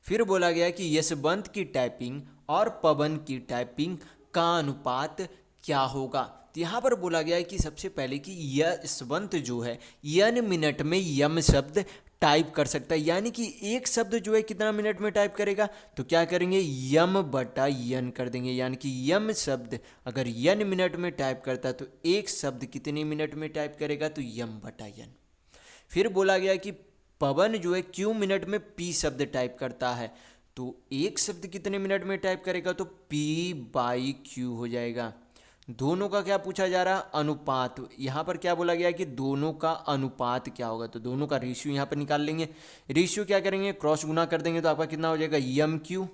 फिर बोला गया कि यशवंत की टाइपिंग और पवन की टाइपिंग का अनुपात क्या होगा। तो यहाँ पर बोला गया है कि सबसे पहले कि यशवंत जो है n मिनट में यम शब्द टाइप कर सकता है। यानी कि एक शब्द जो है कितना मिनट में टाइप करेगा, तो क्या करेंगे, m/n कर देंगे। यानी कि यम शब्द अगर n मिनट में टाइप करता है तो एक शब्द कितने मिनट में टाइप करेगा, तो m/n। फिर बोला गया कि पवन जो है q मिनट में p शब्द टाइप करता है, तो एक शब्द कितने मिनट में टाइप करेगा, तो p/q हो जाएगा। दोनों का क्या पूछा जा रहा है, अनुपात। यहाँ पर क्या बोला गया कि दोनों का अनुपात क्या होगा, तो दोनों का रेशियो यहाँ पर निकाल लेंगे। रेशियो क्या करेंगे, क्रॉस गुना कर देंगे तो आपका कितना हो जाएगा, mq।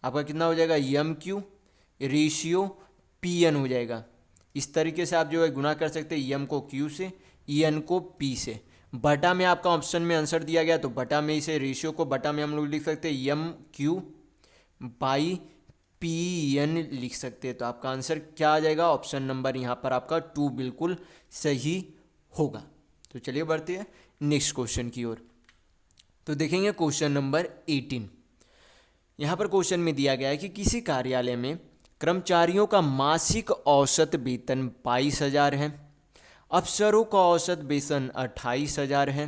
आपका कितना हो जाएगा, mq रेशियो pn हो जाएगा। इस तरीके से आप जो है गुना कर सकते हैं, m को q से, en को p से। बटा में आपका ऑप्शन में आंसर दिया गया तो बटा में इसे रेशियो को बटा में हम लोग लिख सकते हैं mq/pn लिख सकते हैं। तो आपका आंसर क्या आ जाएगा, ऑप्शन नंबर यहाँ पर आपका 2 बिल्कुल सही होगा। तो चलिए बढ़ते हैं नेक्स्ट क्वेश्चन की ओर। तो देखेंगे क्वेश्चन नंबर 18। यहाँ पर क्वेश्चन में दिया गया है कि किसी कार्यालय में कर्मचारियों का मासिक औसत वेतन 22,000 है, अफसरों का औसत वेतन 28,000 है।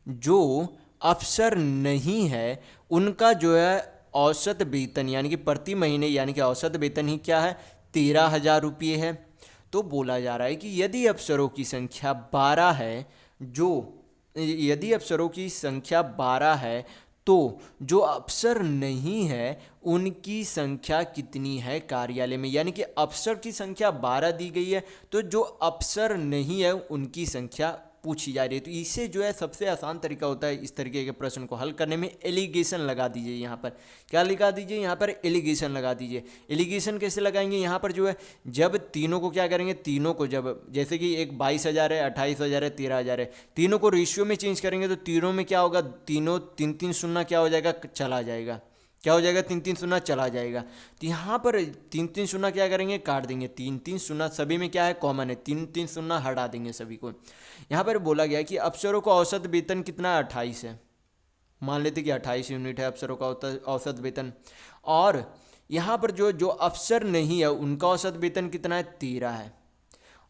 जो अफसर नहीं है उनका जो है औसत वेतन यानी कि प्रति महीने यानी कि औसत वेतन ही क्या है, 13,000 रुपये है। तो बोला जा रहा है कि यदि अफसरों की संख्या 12 है, यदि अफसरों की संख्या 12 है तो जो अफसर नहीं है उनकी संख्या कितनी है कार्यालय में। यानी कि अफसर की संख्या 12 दी गई है, तो जो अफसर नहीं है उनकी संख्या पूछी जा रही है। तो इससे जो है सबसे आसान तरीका होता है इस तरीके के प्रश्न को हल करने में, एलिगेशन लगा दीजिए। यहाँ पर क्या लगा दीजिए, यहाँ पर एलिगेशन लगा दीजिए। एलिगेशन कैसे लगाएंगे, यहाँ पर जो है जब तीनों को क्या करेंगे, तीनों को जब जैसे कि एक 22,000 है, 28,000 है, 13,000 है, तीनों को रेशियो में चेंज करेंगे तो तीनों में क्या होगा, तीनों 3-3 शून्य क्या हो जाएगा, चला जाएगा। क्या हो जाएगा, 3-3 शून्य चला जाएगा। तो यहाँ पर 3-3 शून्य क्या करेंगे, काट देंगे। 3-3 शून्य सभी में क्या है, कॉमन है। 3-3 शून्य हटा देंगे सभी को। यहाँ पर बोला गया कि अफसरों का औसत वेतन कितना है, 28 है। मान लेते कि 28 यूनिट है अफसरों का औसत वेतन। और यहाँ पर जो अफसर नहीं है उनका औसत वेतन कितना है, 13 है।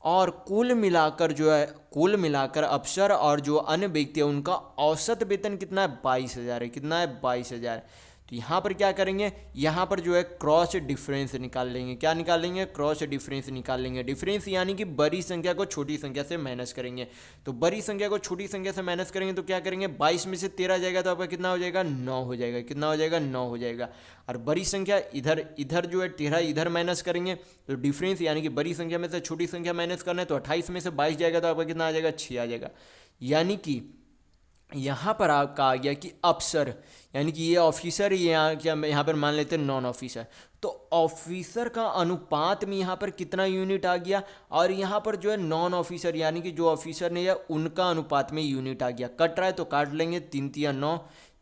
और कुल मिलाकर जो है, कुल मिलाकर अफसर और जो अन्य व्यक्ति है उनका औसत वेतन कितना है, 22,000 है। कितना है, 22,000। तो यहाँ पर क्या करेंगे, यहाँ पर जो है क्रॉस डिफरेंस निकाल लेंगे। क्या निकाल लेंगे, क्रॉस डिफरेंस निकाल लेंगे। डिफरेंस यानी कि बड़ी संख्या को छोटी संख्या से माइनस करेंगे। तो बड़ी संख्या को छोटी संख्या से माइनस करेंगे तो क्या करेंगे, 22 में से 13 जाएगा तो आपका कितना हो जाएगा, 9 हो जाएगा। कितना हो जाएगा, 9 हो जाएगा। और बड़ी संख्या इधर जो है 13 इधर माइनस करेंगे तो डिफरेंस यानी कि बड़ी संख्या में से छोटी संख्या माइनस करना है तो 28 में से 22 जाएगा तो आपका कितना आ जाएगा, 6 आ जाएगा। यानी कि यहाँ पर आपका आ गया कि अफसर यानी कि ये ऑफिसर, ये यहाँ पर मान लेते हैं नॉन ऑफिसर। तो ऑफिसर का अनुपात में यहाँ पर कितना यूनिट आ गया, और यहाँ पर जो है नॉन ऑफिसर यानी कि जो ऑफिसर नहीं है उनका अनुपात में यूनिट आ गया। कट रहा है तो काट लेंगे, 3 × 9,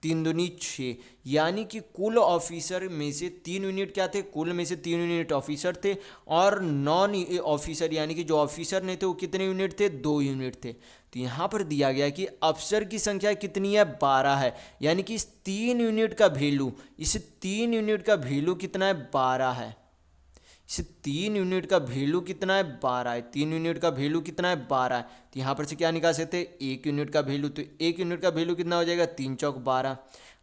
तीन दूनी 6, यानी कि कुल ऑफिसर में से 3 यूनिट क्या थे, कुल में से 3 यूनिट ऑफिसर थे, और नॉन ऑफिसर यानी कि जो ऑफिसर नहीं थे वो कितने यूनिट थे, 2 यूनिट थे। तो यहाँ पर दिया गया कि अफसर की संख्या कितनी है, 12 है, यानी कि इस 3 यूनिट का वैल्यू, इस 3 यूनिट का वैल्यू कितना है, 12 है। इस 3 यूनिट का वैल्यू कितना है, 12 है। 3 यूनिट का वैल्यू कितना है, 12 है। तो यहाँ पर से क्या निकाल सकते हैं, 1 यूनिट का वैल्यू। तो 1 यूनिट का वैल्यू कितना हो जाएगा, 3 चौक 12।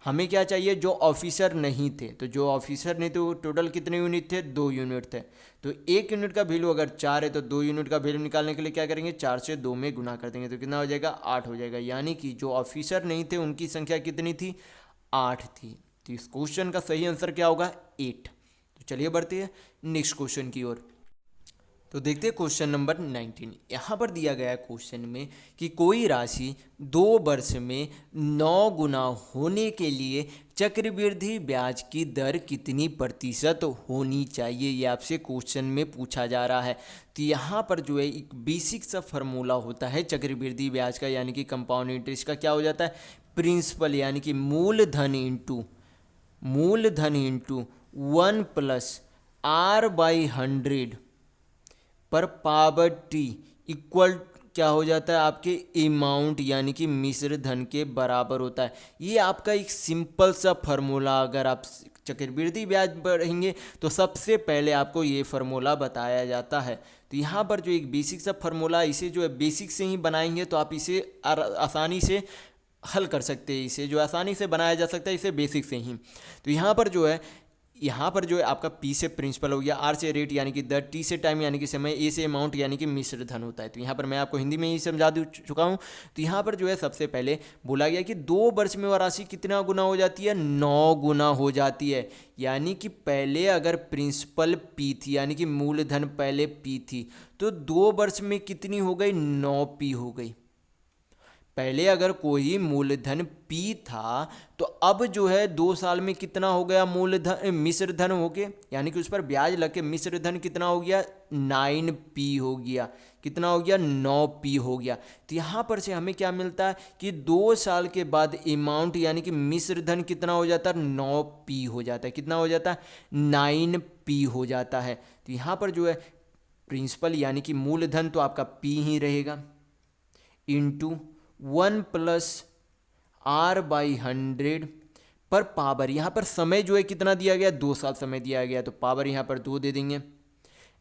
हमें क्या चाहिए, जो ऑफिसर नहीं थे। तो जो ऑफिसर नहीं थे वो टोटल कितने यूनिट थे, 2 यूनिट थे। तो 1 यूनिट का वैल्यू अगर 4 है तो 2 यूनिट का वैल्यू निकालने के लिए क्या करेंगे, 4 से 2 में गुना कर देंगे। तो कितना हो जाएगा, 8 हो जाएगा। यानी कि जो ऑफिसर नहीं थे उनकी संख्या कितनी थी, 8 थी। तो इस क्वेश्चन का सही आंसर क्या होगा, 8। तो चलिए बढ़ते हैं नेक्स्ट क्वेश्चन की ओर। तो देखते हैं क्वेश्चन नंबर 19। यहाँ पर दिया गया है क्वेश्चन में कि कोई राशि 2 वर्ष में 9 गुना होने के लिए चक्रवृद्धि ब्याज की दर कितनी प्रतिशत होनी चाहिए, ये आपसे क्वेश्चन में पूछा जा रहा है। तो यहाँ पर जो है एक बेसिक सा फार्मूला होता है चक्रवृद्धि ब्याज का, यानी कि कंपाउंड इंटरेस्ट का। क्या हो जाता है, प्रिंसिपल यानी कि मूलधन इंटू 1 प्लस R/100 पर पावर टी इक्वल क्या हो जाता है, आपके अमाउंट यानी कि मिश्र धन के बराबर होता है। ये आपका एक सिंपल सा फार्मूला, अगर आप चक्रवृद्धि ब्याज बढ़ेंगे तो सबसे पहले आपको ये फार्मूला बताया जाता है। तो यहाँ पर जो एक बेसिक सा फार्मूला, इसे जो है बेसिक से ही बनाएंगे तो आप इसे आसानी से हल कर सकते हैं। इसे जो आसानी से बनाया जा सकता है इसे बेसिक से ही। तो यहाँ पर जो है आपका P से प्रिंसिपल हो गया, R से रेट यानी कि दर, T से टाइम यानी कि समय, A से अमाउंट यानी कि मिश्र धन होता है। तो यहाँ पर मैं आपको हिंदी में ही समझा चुका हूँ। तो यहाँ पर जो है सबसे पहले बोला गया कि 2 वर्ष में वह राशि कितना गुना हो जाती है, 9 गुना हो जाती है। यानी कि पहले अगर प्रिंसिपल P थी यानी कि मूलधन पहले P थी, तो 2 वर्ष में कितनी हो गई, 9P हो गई। पहले अगर कोई मूलधन P था तो अब जो है 2 साल में कितना हो गया, मूलधन मिश्र धन हो गया, यानी कि उस पर ब्याज लग के मिश्र धन कितना हो गया, 9P हो गया। कितना हो गया, 9P हो गया। तो यहाँ पर से हमें क्या मिलता है कि 2 साल के बाद अमाउंट यानी कि मिश्र धन कितना हो जाता है, 9P हो जाता है। कितना हो जाता है, 9P हो जाता है। तो यहाँ पर जो है प्रिंसिपल यानी कि मूलधन तो आपका P ही रहेगा, इंटू 1 प्लस R/100 पर पावर, यहाँ पर समय जो है कितना दिया गया, 2 साल समय दिया गया, तो पावर यहाँ पर 2 दे देंगे।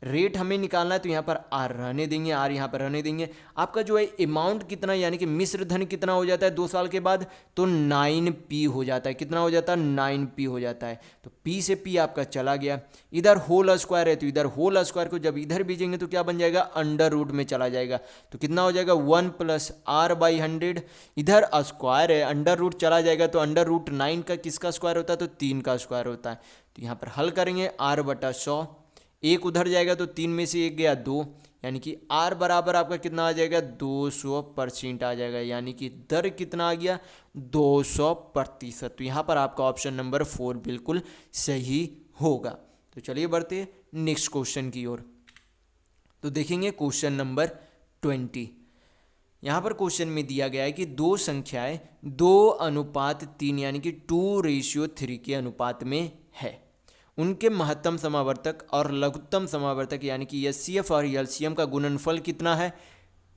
रेट हमें निकालना है तो यहाँ पर R रहने देंगे, R यहाँ पर रहने देंगे। आपका जो है अमाउंट कितना यानी कि मिश्र धन कितना हो जाता है 2 साल के बाद, तो 9P हो जाता है। कितना हो जाता है, 9P हो जाता है। तो P से P आपका चला गया, इधर होल स्क्वायर है तो इधर होल स्क्वायर को जब इधर भेजेंगे तो क्या बन जाएगा, अंडर रूट में चला जाएगा। तो कितना हो जाएगा, 1 प्लस R/100, इधर स्क्वायर है, अंडर रूट चला जाएगा तो अंडर रूट 9 का किसका स्क्वायर होता है, तो 3 का स्क्वायर होता है। तो यहाँ पर हल करेंगे, R/100, एक उधर जाएगा तो 3 में से 1 गया 2, यानी कि R बराबर आपका कितना आ जाएगा, 200% आ जाएगा। यानी कि दर कितना आ गया, 200%। तो यहाँ पर आपका ऑप्शन नंबर 4 बिल्कुल सही होगा। तो चलिए बढ़ते हैं नेक्स्ट क्वेश्चन की ओर। तो देखेंगे क्वेश्चन नंबर 20। यहाँ पर क्वेश्चन में दिया गया है कि 2 संख्याएं 2:3 यानी कि 2:3 के अनुपात में है। उनके महत्तम समावर्तक और लघुत्तम समावर्तक यानी कि HCF और LCM का गुणनफल कितना है,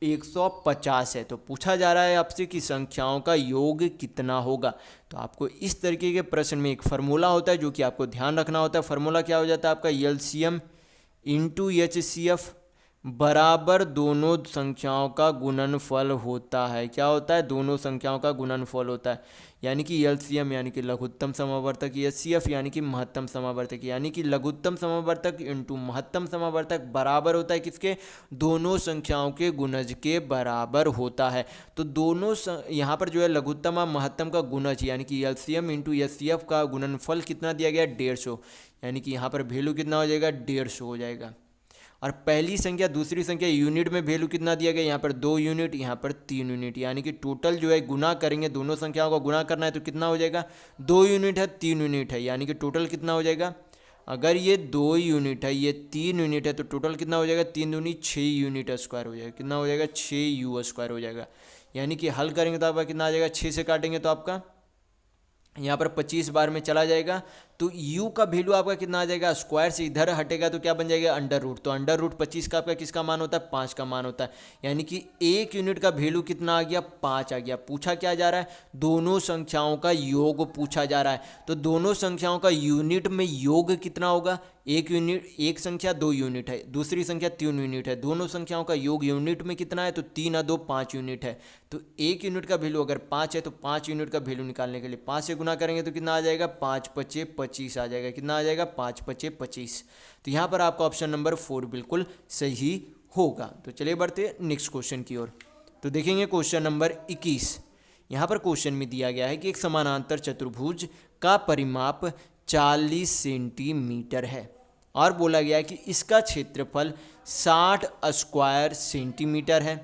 150 है। तो पूछा जा रहा है आपसे कि संख्याओं का योग कितना होगा। तो आपको इस तरीके के प्रश्न में एक फार्मूला होता है जो कि आपको ध्यान रखना होता है। फार्मूला क्या हो जाता है आपका, LCM इंटू HCF बराबर दोनों संख्याओं का गुणनफल होता है। क्या होता है, दोनों संख्याओं का गुणनफल होता है। यानी कि LCM यानी कि लघुत्तम समावर्तक, HCF यानी कि महत्तम समावर्तक, यानी कि लघुत्तम समावर्तक इंटू महत्तम समावर्तक बराबर होता है किसके, दोनों संख्याओं के गुणज के बराबर होता है। तो दोनों यहाँ पर जो है लघुत्तम और महत्तम का गुणज यानी कि LCM इंटू HCF का गुणनफल कितना दिया गया, 150। यानी कि यहाँ पर वैल्यू कितना हो जाएगा, 150 हो जाएगा। और पहली संख्या दूसरी संख्या यूनिट में वैल्यू कितना दिया गया, यहाँ पर 2 यूनिट, यहाँ पर 3 यूनिट। यानी कि टोटल जो है गुना करेंगे, दोनों संख्याओं को गुना करना है तो कितना हो जाएगा, 2 यूनिट है 3 यूनिट है, यानी कि टोटल कितना हो जाएगा, अगर ये 2 यूनिट है ये 3 यूनिट है तो टोटल कितना हो जाएगा, 3 दूनी 6 यूनिट स्क्वायर हो जाएगा। कितना हो जाएगा, 6U स्क्वायर हो जाएगा। यानी कि हल करेंगे तो आपका कितना आ जाएगा, 6 से काटेंगे तो आपका यहाँ पर 25 बार में चला जाएगा तो u का वैल्यू आपका कितना आ जाएगा, स्क्वायर से इधर हटेगा तो क्या बन जाएगा, अंडर रूट। तो अंडर रूट 25 का आपका किसका मान होता है, 5 का मान होता है। यानी कि 1 यूनिट का वैल्यू कितना आ गया, 5 आ गया। पूछा क्या जा रहा है, दोनों संख्याओं का योग पूछा जा रहा है। तो दोनों संख्याओं का यूनिट में योग कितना होगा, एक यूनिट, एक संख्या 2 यूनिट है, दूसरी संख्या 3 यूनिट है, दोनों संख्याओं का योग यूनिट में कितना है, तो 3 और 2 5 यूनिट है। तो 1 यूनिट का वैल्यू अगर 5 है तो 5 यूनिट का वैल्यू निकालने के लिए 5 से गुना करेंगे तो कितना आ जाएगा, 5 पचे 25 आ जाएगा। कितना आ जाएगा, 5 पचे 25। तो यहाँ पर आपका ऑप्शन नंबर 4 बिल्कुल सही होगा। तो चलिए बढ़ते हैं नेक्स्ट क्वेश्चन की ओर। तो देखेंगे क्वेश्चन नंबर 21। यहाँ पर क्वेश्चन में दिया गया है कि एक समानांतर चतुर्भुज का परिमाप 40 सेंटीमीटर है और बोला गया है कि इसका क्षेत्रफल 60 स्क्वायर सेंटीमीटर है।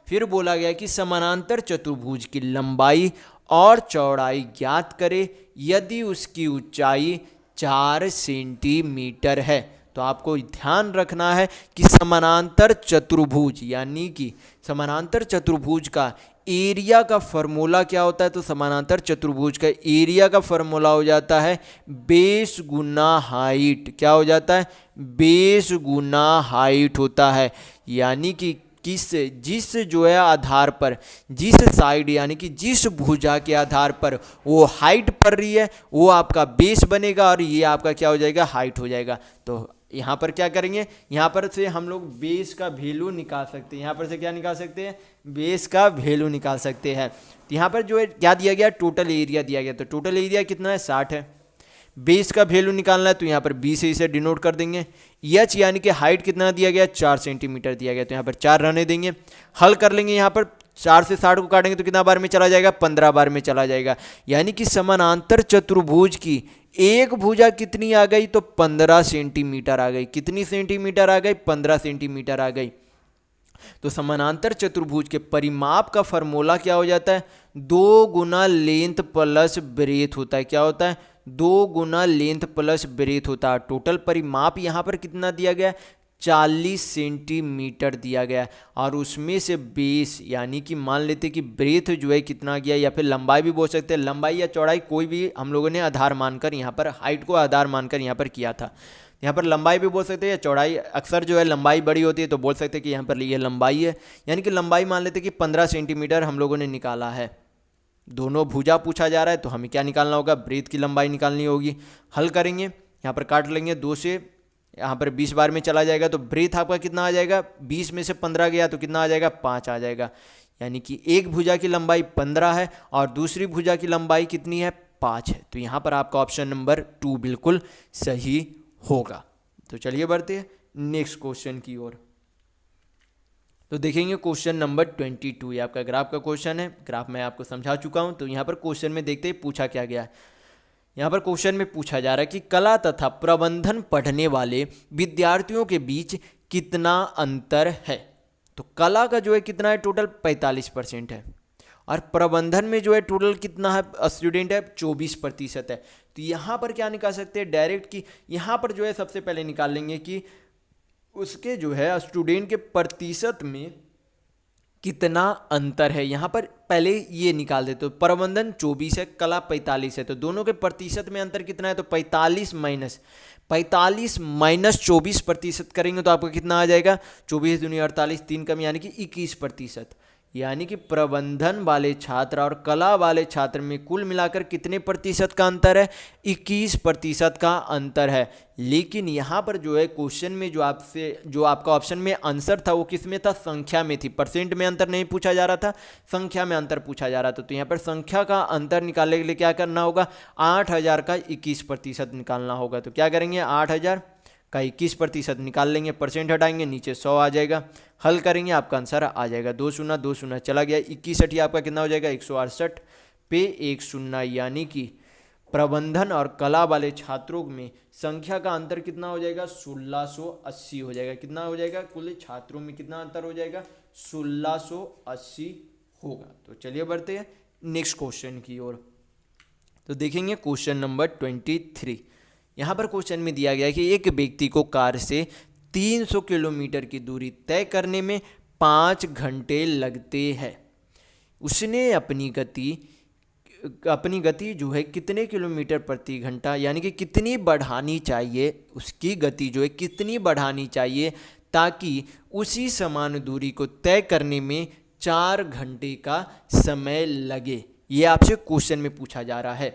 फिर बोला गया कि समानांतर चतुर्भुज की लंबाई और चौड़ाई ज्ञात करे यदि उसकी ऊंचाई 4 सेंटीमीटर है। तो आपको ध्यान रखना है कि समानांतर चतुर्भुज यानी कि समानांतर चतुर्भुज का एरिया का फॉर्मूला क्या होता है, तो समानांतर चतुर्भुज का एरिया का फॉर्मूला हो जाता है बेस गुना हाइट। क्या हो जाता है, बेस गुना हाइट होता है। यानी कि जिस जो है आधार पर, जिस साइड यानी कि जिस भुजा के आधार पर वो हाइट पड़ रही है वो आपका बेस बनेगा और ये आपका क्या हो जाएगा, हाइट हो जाएगा। तो यहाँ पर क्या करेंगे, यहाँ पर से हम लोग बेस का वैल्यू निकाल सकते हैं। यहाँ पर से क्या निकाल सकते हैं, बेस का वैल्यू निकाल सकते हैं। तो यहाँ पर जो है क्या दिया गया, टोटल एरिया दिया गया। तो टोटल एरिया कितना है, 60 है। बेस का वैल्यू निकालना है तो यहाँ पर 20 से इसे डिनोट कर देंगे। एच यानी कि हाइट कितना दिया गया, 4 सेंटीमीटर दिया गया। तो यहाँ पर 4 रहने देंगे, हल कर लेंगे। यहाँ पर 4 से 60 को काटेंगे तो कितना बार में चला जाएगा, 15 बार में चला जाएगा। यानी कि समानांतर चतुर्भुज की एक भुजा कितनी आ गई, तो 15 सेंटीमीटर आ गई। कितनी सेंटीमीटर आ गई, 15 सेंटीमीटर आ गई। तो समानांतर चतुर्भुज के परिमाप का फॉर्मूला क्या हो जाता है, 2 गुना लेंथ प्लस ब्रेथ होता है। क्या होता है, 2 गुना लेंथ प्लस ब्रेथ होता है। टोटल परिमाप यहाँ पर कितना दिया गया, 40 सेंटीमीटर दिया गया और उसमें से बेस यानी कि मान लेते कि ब्रेथ जो है कितना गया, या फिर लंबाई भी बोल सकते हैं, लंबाई या चौड़ाई कोई भी हम लोगों ने आधार मानकर यहाँ पर हाइट को आधार मानकर यहाँ पर किया था। यहाँ पर लंबाई भी बोल सकते हैं या चौड़ाई, अक्सर जो है लंबाई बड़ी होती है तो बोल सकते हैं कि यहाँ पर ये लंबाई है। यानी कि लंबाई मान लेते कि 15 सेंटीमीटर हम लोगों ने निकाला है। दोनों भुजा पूछा जा रहा है तो हमें क्या निकालना होगा, ब्रेथ की लंबाई निकालनी होगी। हल करेंगे, यहाँ पर काट लेंगे, 2 से यहाँ पर 20 बार में चला जाएगा तो ब्रेथ आपका कितना आ जाएगा, 20 में से 15 गया तो कितना आ जाएगा, 5 आ जाएगा। यानी कि एक भुजा की लंबाई 15 है और दूसरी भुजा की लंबाई कितनी है, 5 है। तो यहाँ पर आपका ऑप्शन नंबर 2 बिल्कुल सही होगा। तो चलिए बढ़ते हैं नेक्स्ट क्वेश्चन की ओर। तो देखेंगे क्वेश्चन नंबर 22। ये आपका ग्राफ का क्वेश्चन है, ग्राफ मैं आपको समझा चुका हूँ। तो यहाँ पर क्वेश्चन में देखते ही पूछा क्या गया है। यहाँ पर क्वेश्चन में पूछा जा रहा है कि कला तथा प्रबंधन पढ़ने वाले विद्यार्थियों के बीच कितना अंतर है। तो कला का जो है कितना है, टोटल 45% है और प्रबंधन में जो है टोटल कितना है, स्टूडेंट है 24% है। तो यहाँ पर क्या निकाल सकते हैं डायरेक्ट, कि यहाँ पर जो है सबसे पहले निकाल लेंगे कि उसके जो है स्टूडेंट के प्रतिशत में कितना अंतर है। यहाँ पर पहले ये निकाल देते, तो प्रबंधन 24 है, कला 45 है, तो दोनों के प्रतिशत में अंतर कितना है, तो 45 माइनस 24% करेंगे तो आपको कितना आ जाएगा, 24 दूनी 48, 3 कम यानी कि 21%। यानी कि प्रबंधन वाले छात्र और कला वाले छात्र में कुल मिलाकर कितने प्रतिशत का अंतर है, 21% का अंतर है। लेकिन यहाँ पर जो है क्वेश्चन में जो आपका ऑप्शन में आंसर था वो किस में था, संख्या में थी। परसेंट में अंतर नहीं पूछा जा रहा था, संख्या में अंतर पूछा जा रहा था। तो यहाँ पर संख्या का अंतर निकालने के लिए क्या करना होगा, 8000 का 21% निकालना होगा। तो क्या करेंगे, 8000 का 21% निकाल लेंगे, परसेंट हटाएंगे, नीचे 100 आ जाएगा। हल करेंगे, आपका आंसर आ जाएगा 2 शून्य 2 शून्य चला गया, 21 आपका कितना हो जाएगा, 168 पे 1 शून्य। यानी कि प्रबंधन और कला वाले छात्रों में संख्या का अंतर कितना हो जाएगा, 1680 हो जाएगा। कितना हो जाएगा, कुल छात्रों में कितना अंतर हो जाएगा, 1680 होगा। तो चलिए बढ़ते हैं नेक्स्ट क्वेश्चन की ओर। तो देखेंगे क्वेश्चन नंबर 23। यहाँ पर क्वेश्चन में दिया गया है कि एक व्यक्ति को कार से 300 किलोमीटर की दूरी तय करने में 5 घंटे लगते हैं। उसने अपनी गति अपनी गति जो है कितने किलोमीटर प्रति घंटा यानी कि कितनी बढ़ानी चाहिए, उसकी गति जो है कितनी बढ़ानी चाहिए ताकि उसी समान दूरी को तय करने में 4 घंटे का समय लगे। ये आपसे क्वेश्चन में पूछा जा रहा है।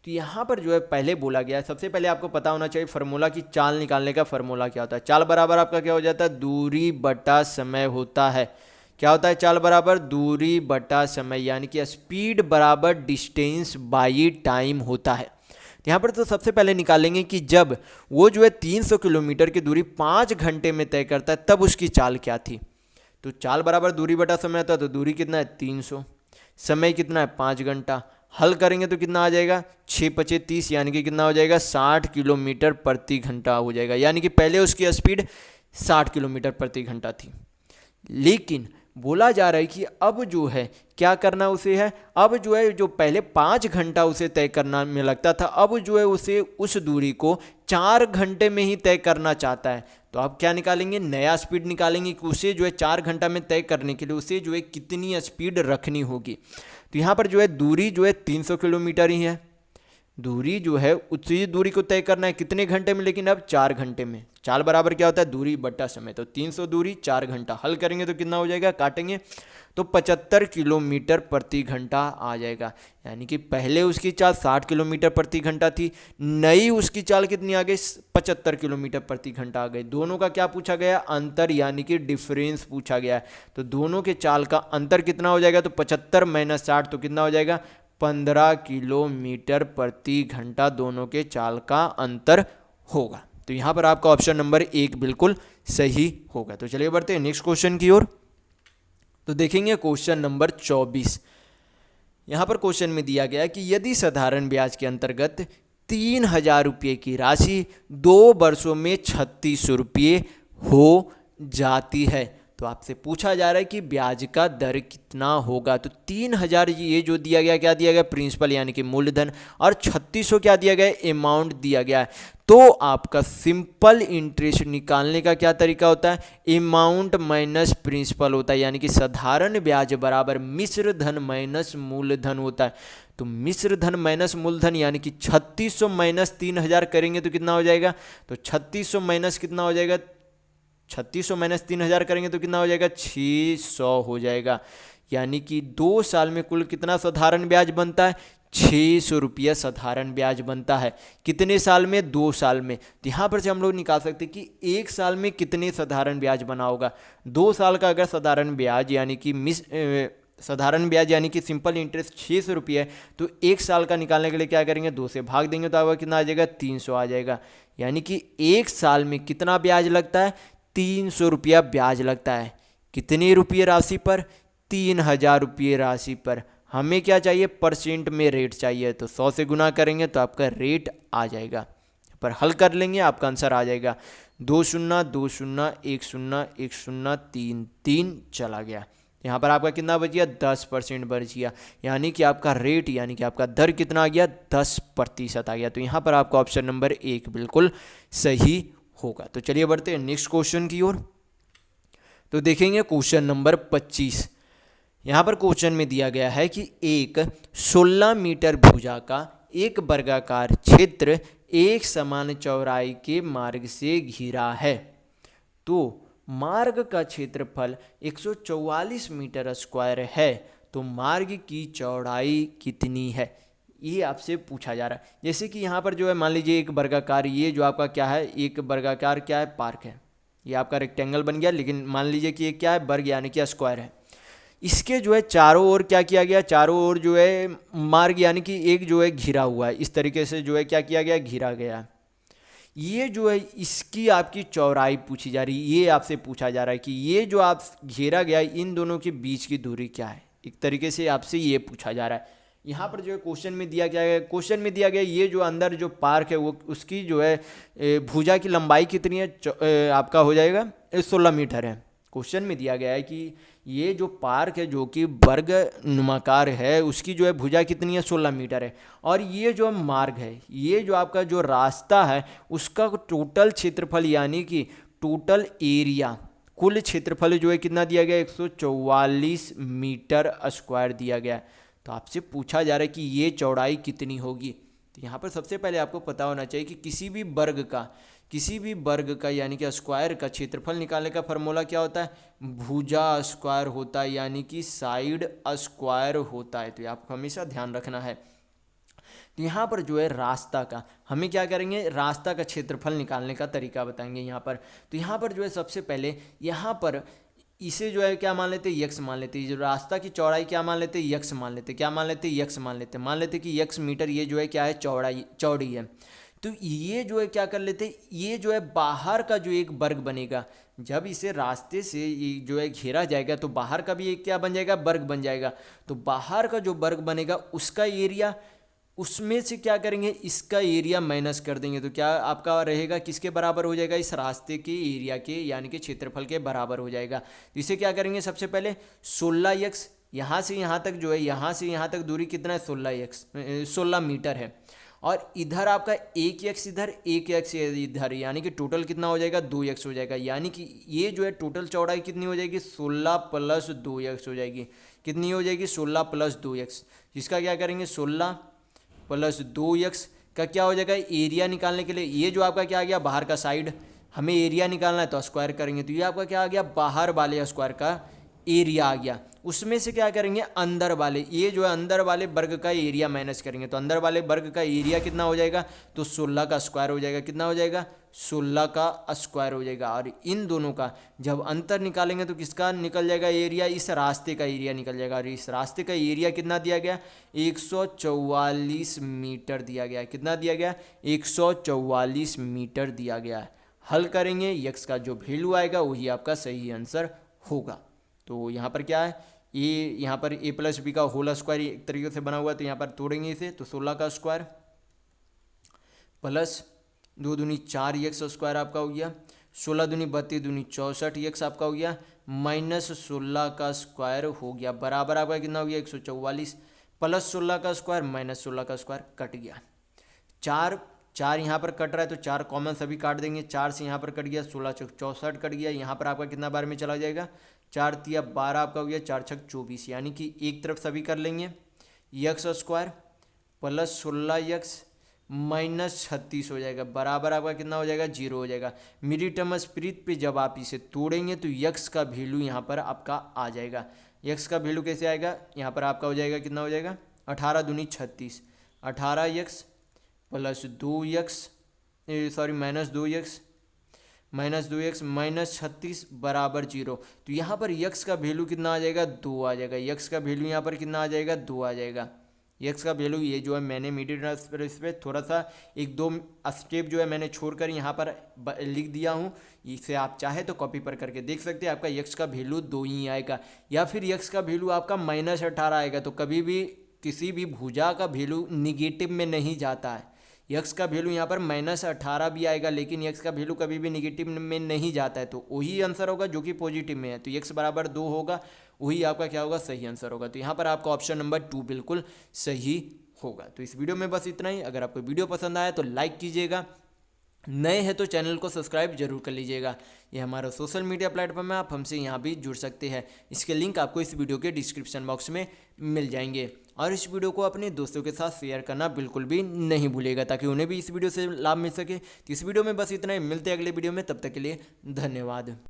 तो यहाँ पर जो है पहले बोला गया है, सबसे पहले आपको पता होना चाहिए फार्मूला की चाल निकालने का फार्मूला क्या होता है। चाल बराबर आपका क्या हो जाता है, दूरी बटा समय होता है। क्या होता है चाल बराबर दूरी बटा समय, यानी कि स्पीड बराबर डिस्टेंस बाई टाइम होता है। यहाँ पर तो सबसे पहले निकालेंगे कि जब वो जो है 300 किलोमीटर की दूरी 5 घंटे में तय करता है तब उसकी चाल क्या थी। तो चाल बराबर दूरी बटा समय होता है, तो दूरी कितना है 300, समय कितना है 5 घंटा। हल करेंगे तो कितना आ जाएगा 6 पचे 30, यानी कि कितना हो जाएगा 60 किलोमीटर प्रति घंटा हो जाएगा। यानी कि पहले उसकी स्पीड 60 किलोमीटर प्रति घंटा थी, लेकिन बोला जा रहा है कि अब जो है क्या करना उसे है, अब जो है जो पहले 5 घंटा उसे तय करना में लगता था, अब जो है उसे उस दूरी को 4 घंटे में ही तय करना चाहता है। तो अब क्या निकालेंगे, नया स्पीड निकालेंगे कि उसे जो है 4 घंटा में तय करने के लिए उसे जो है कितनी स्पीड रखनी होगी। तो यहाँ पर जो है दूरी जो है 300 किलोमीटर ही है, दूरी जो है उसी दूरी को तय करना है कितने घंटे में, लेकिन अब 4 घंटे में। चाल बराबर क्या होता है दूरी बटा समय, तो 300 दूरी 4 घंटा। हल करेंगे तो कितना हो जाएगा, काटेंगे तो 75 किलोमीटर प्रति घंटा आ जाएगा। यानी कि पहले उसकी चाल 60 किलोमीटर प्रति घंटा थी, नई उसकी चाल कितनी आ गई 75 किलोमीटर प्रति घंटा आ गई। दोनों का क्या पूछा गया, अंतर यानी कि डिफरेंस पूछा गया है। तो दोनों के चाल का अंतर कितना हो जाएगा, तो 75 माइनस 60 तो कितना हो जाएगा 15 किलोमीटर प्रति घंटा दोनों के चाल का अंतर होगा। तो यहाँ पर आपका ऑप्शन नंबर 1 बिल्कुल सही होगा। तो चलिए बढ़ते हैं नेक्स्ट क्वेश्चन की ओर। तो देखेंगे क्वेश्चन नंबर 24। यहाँ पर क्वेश्चन में दिया गया कि यदि साधारण ब्याज के अंतर्गत 3000 रुपये की राशि 2 वर्षों में 3600 रुपये हो जाती है, तो आपसे पूछा जा रहा है कि ब्याज का दर कितना होगा। तो 3000 ये जो दिया गया, क्या दिया गया प्रिंसिपल यानी कि मूलधन, और 3600 क्या दिया गया अमाउंट दिया गया है। तो आपका सिंपल इंटरेस्ट निकालने का क्या तरीका होता है, अमाउंट माइनस प्रिंसिपल होता है, यानी कि साधारण ब्याज बराबर मिश्र धन माइनस मूलधन होता है। तो मिश्र धन माइनस मूलधन यानी कि 3600 माइनस 3000 करेंगे तो कितना हो जाएगा, तो 3600 माइनस कितना हो जाएगा 3600 माइनस 3000 करेंगे तो कितना हो जाएगा 600 हो जाएगा। यानी कि 2 साल में कुल कितना साधारण ब्याज बनता है 600 रुपया साधारण ब्याज बनता है। कितने साल में, 2 साल में। तो यहाँ पर से हम लोग निकाल सकते हैं कि 1 साल में कितने साधारण ब्याज बना होगा। 2 साल का अगर साधारण ब्याज यानी कि साधारण ब्याज यानी कि सिंपल इंटरेस्ट 600 रुपये है, तो 1 साल का निकालने के लिए क्या करेंगे 2 से भाग देंगे तो आपका कितना आ जाएगा 300 आ जाएगा। यानी कि 1 साल में कितना ब्याज लगता है 300 रुपया ब्याज लगता है। कितने रुपये राशि पर, 3000 रुपये राशि पर। हमें क्या चाहिए परसेंट में रेट चाहिए, तो 100 से गुना करेंगे तो आपका रेट आ जाएगा। पर हल कर लेंगे आपका आंसर आ जाएगा 2 0 2 0 1 0 1 0 3 3 चला गया। यहाँ पर आपका कितना बच गया 10% बच गया, यानी कि आपका रेट यानी कि आपका दर कितना आ गया 10% आ गया। तो यहाँ पर आपका ऑप्शन नंबर 1 बिल्कुल सही होगा। तो चलिए बढ़ते हैं नेक्स्ट क्वेश्चन की ओर। तो देखेंगे क्वेश्चन नंबर 25। यहाँ पर क्वेश्चन में दिया गया है कि एक 16 मीटर भुजा का एक वर्गाकार क्षेत्र एक समान चौड़ाई के मार्ग से घिरा है, तो मार्ग का क्षेत्रफल 144 मीटर स्क्वायर है, तो मार्ग की चौड़ाई कितनी है, ये आपसे पूछा जा रहा है। जैसे कि यहाँ पर जो है मान लीजिए एक वर्गाकार, ये जो आपका क्या है एक वर्गाकार क्या है पार्क है, ये आपका रेक्टेंगल बन गया, लेकिन मान लीजिए कि ये क्या है वर्ग यानी कि स्क्वायर है। इसके जो है चारों ओर क्या किया गया, चारों ओर जो है मार्ग यानी कि एक जो है घिरा हुआ है, इस तरीके से जो है क्या किया गया घिरा गया। ये जो है इसकी आपकी चौड़ाई पूछी जा रही है, ये आपसे पूछा जा रहा है कि ये जो आप घेरा गया इन दोनों के बीच की दूरी क्या है, एक तरीके से आपसे ये पूछा जा रहा है। यहाँ पर जो है क्वेश्चन में दिया गया है, क्वेश्चन में दिया गया ये जो अंदर जो पार्क है वो उसकी जो है भुजा की लंबाई कितनी है, आपका हो जाएगा 16 मीटर है। क्वेश्चन में दिया गया है कि ये जो पार्क है जो कि वर्ग नुमाकार है उसकी जो है भुजा कितनी है 16 मीटर है, और ये जो मार्ग है ये जो आपका जो रास्ता है उसका टोटल क्षेत्रफल यानी कि टोटल एरिया कुल क्षेत्रफल जो है कितना दिया गया 144 मीटर स्क्वायर दिया गया। तो आपसे पूछा जा रहा है कि ये चौड़ाई कितनी होगी। तो यहाँ पर सबसे पहले आपको पता होना चाहिए कि किसी भी वर्ग का यानी कि स्क्वायर का क्षेत्रफल निकालने का फॉर्मूला क्या होता है, भुजा स्क्वायर होता है, यानी कि साइड स्क्वायर होता है। तो ये आपको हमेशा ध्यान रखना है। तो यहाँ पर जो है रास्ता का हमें क्या करेंगे, रास्ता का क्षेत्रफल निकालने का तरीका बताएंगे यहाँ पर। तो यहाँ पर जो है सबसे पहले यहाँ पर इसे जो है क्या मान लेते हैं, यक्स मान लेते हैं। जो रास्ता की चौड़ाई क्या मान लेते हैं, यक्स मान लेते हैं। क्या मान लेते हैं, यक्स मान लेते कि यक्स मीटर ये जो है क्या है, चौड़ी है। तो ये जो है क्या कर लेते हैं, ये जो है बाहर का जो एक वर्ग बनेगा, जब इसे रास्ते से ये जो है घेरा जाएगा तो बाहर का भी एक क्या बन जाएगा, वर्ग बन जाएगा। तो बाहर का जो वर्ग बनेगा उसका एरिया, उसमें से क्या करेंगे, इसका एरिया माइनस कर देंगे। तो क्या आपका रहेगा, किसके बराबर हो जाएगा, इस रास्ते के एरिया के यानी कि क्षेत्रफल के बराबर हो जाएगा। तो इसे क्या करेंगे, सबसे पहले 16x, यहाँ से यहाँ तक जो है, यहाँ से यहाँ तक दूरी कितना है, 16 मीटर है। और इधर आपका 1x इधर 1x इधर, यानी कि टोटल कितना हो जाएगा, 2x हो जाएगा। यानी कि ये जो है टोटल चौड़ाई कितनी हो जाएगी, 16 + 2x हो जाएगी। कितनी हो जाएगी, 16 + 2x। जिसका क्या करेंगे, 16 + 2x का क्या हो जाएगा, एरिया निकालने के लिए ये जो आपका क्या आ गया, बाहर का साइड, हमें एरिया निकालना है तो स्क्वायर करेंगे। तो ये आपका क्या आ गया, बाहर वाले स्क्वायर का एरिया आ गया। उसमें से क्या करेंगे, अंदर वाले, ये जो है अंदर वाले वर्ग का एरिया माइनस करेंगे। तो अंदर वाले वर्ग का एरिया कितना हो जाएगा, तो 16 का स्क्वायर हो जाएगा। कितना हो जाएगा, 16 का स्क्वायर हो जाएगा। और इन दोनों का जब अंतर निकालेंगे तो किसका निकल जाएगा एरिया, इस रास्ते का एरिया निकल जाएगा। और इस रास्ते का एरिया कितना दिया गया, 144 मीटर दिया गया। कितना दिया गया, 144 मीटर दिया गया है। हल करेंगे, यक्स का जो वैल्यू आएगा वही आपका सही आंसर होगा। तो यहाँ पर क्या है, ये यहाँ पर a + b का होल स्क्वायर एक तरीके से बना हुआ है। तो यहाँ पर तोड़ेंगे इसे, तो 16 का स्क्वायर प्लस 2 दूनी 4x स्क्वायर आपका हो गया, 16 दूनी 32 दूनी 64x आपका हो गया, माइनस 16 का स्क्वायर हो गया, बराबर आपका कितना हो गया, 144 प्लस 16 का स्क्वायर माइनस 16 का स्क्वायर कट गया। 4 यहाँ पर कट रहा है तो 4 कॉमन सभी काट देंगे। 4 से यहाँ पर कट गया, 16 × 64 कट गया। यहाँ पर आपका कितना बार में चला जाएगा, 4 × 3 = 12 आपका हो गया, 4 × 6 = 24। यानी कि एक तरफ सभी कर लेंगे, x square plus 16x minus 36 हो जाएगा, बराबर आपका कितना हो जाएगा, 0 हो जाएगा। मेरी टर्म स्पिरिट पे जब आप इसे तोड़ेंगे तो x का वैल्यू यहाँ पर आपका आ जाएगा। x का वैल्यू कैसे आएगा, यहाँ पर आपका हो जाएगा, कितना हो जाएगा, 18 दूनी 36, 18x plus 2x minus 2x minus 36 बराबर 0। तो यहाँ पर x का वैल्यू कितना आ जाएगा, 2 आ जाएगा। x का वैल्यू यहाँ पर कितना आ जाएगा, 2 आ जाएगा। x का वैल्यू ये जो है मैंने मीडियम इस पर थोड़ा सा 1-2 स्टेप जो है मैंने छोड़कर यहाँ पर लिख दिया हूँ। इसे आप चाहे तो कॉपी पर करके देख सकते हैं। आपका x का वैल्यू 2 ही आएगा, या फिर x का वैल्यू आपका -18 आएगा। तो कभी भी किसी भी भुजा का वैल्यू निगेटिव में नहीं जाता है। यक्स का वैल्यू यहाँ पर -18 भी आएगा, लेकिन यक्स का वैल्यू कभी भी निगेटिव में नहीं जाता है। तो वही आंसर होगा जो कि पॉजिटिव में है। तो यक्स बराबर 2 होगा, वही आपका क्या होगा, सही आंसर होगा। तो यहाँ पर आपका ऑप्शन नंबर 2 बिल्कुल सही होगा। तो इस वीडियो में बस इतना ही। अगर आपको वीडियो पसंद आया तो लाइक कीजिएगा, नए हैं तो चैनल को सब्सक्राइब जरूर कर लीजिएगा। ये हमारा सोशल मीडिया प्लेटफॉर्म है, आप हमसे यहाँ भी जुड़ सकते हैं। इसके लिंक आपको इस वीडियो के डिस्क्रिप्शन बॉक्स में मिल जाएंगे। और इस वीडियो को अपने दोस्तों के साथ शेयर करना बिल्कुल भी नहीं भूलिएगा, ताकि उन्हें भी इस वीडियो से लाभ मिल सके। तो इस वीडियो में बस इतना ही, मिलते हैं अगले वीडियो में, तब तक के लिए धन्यवाद।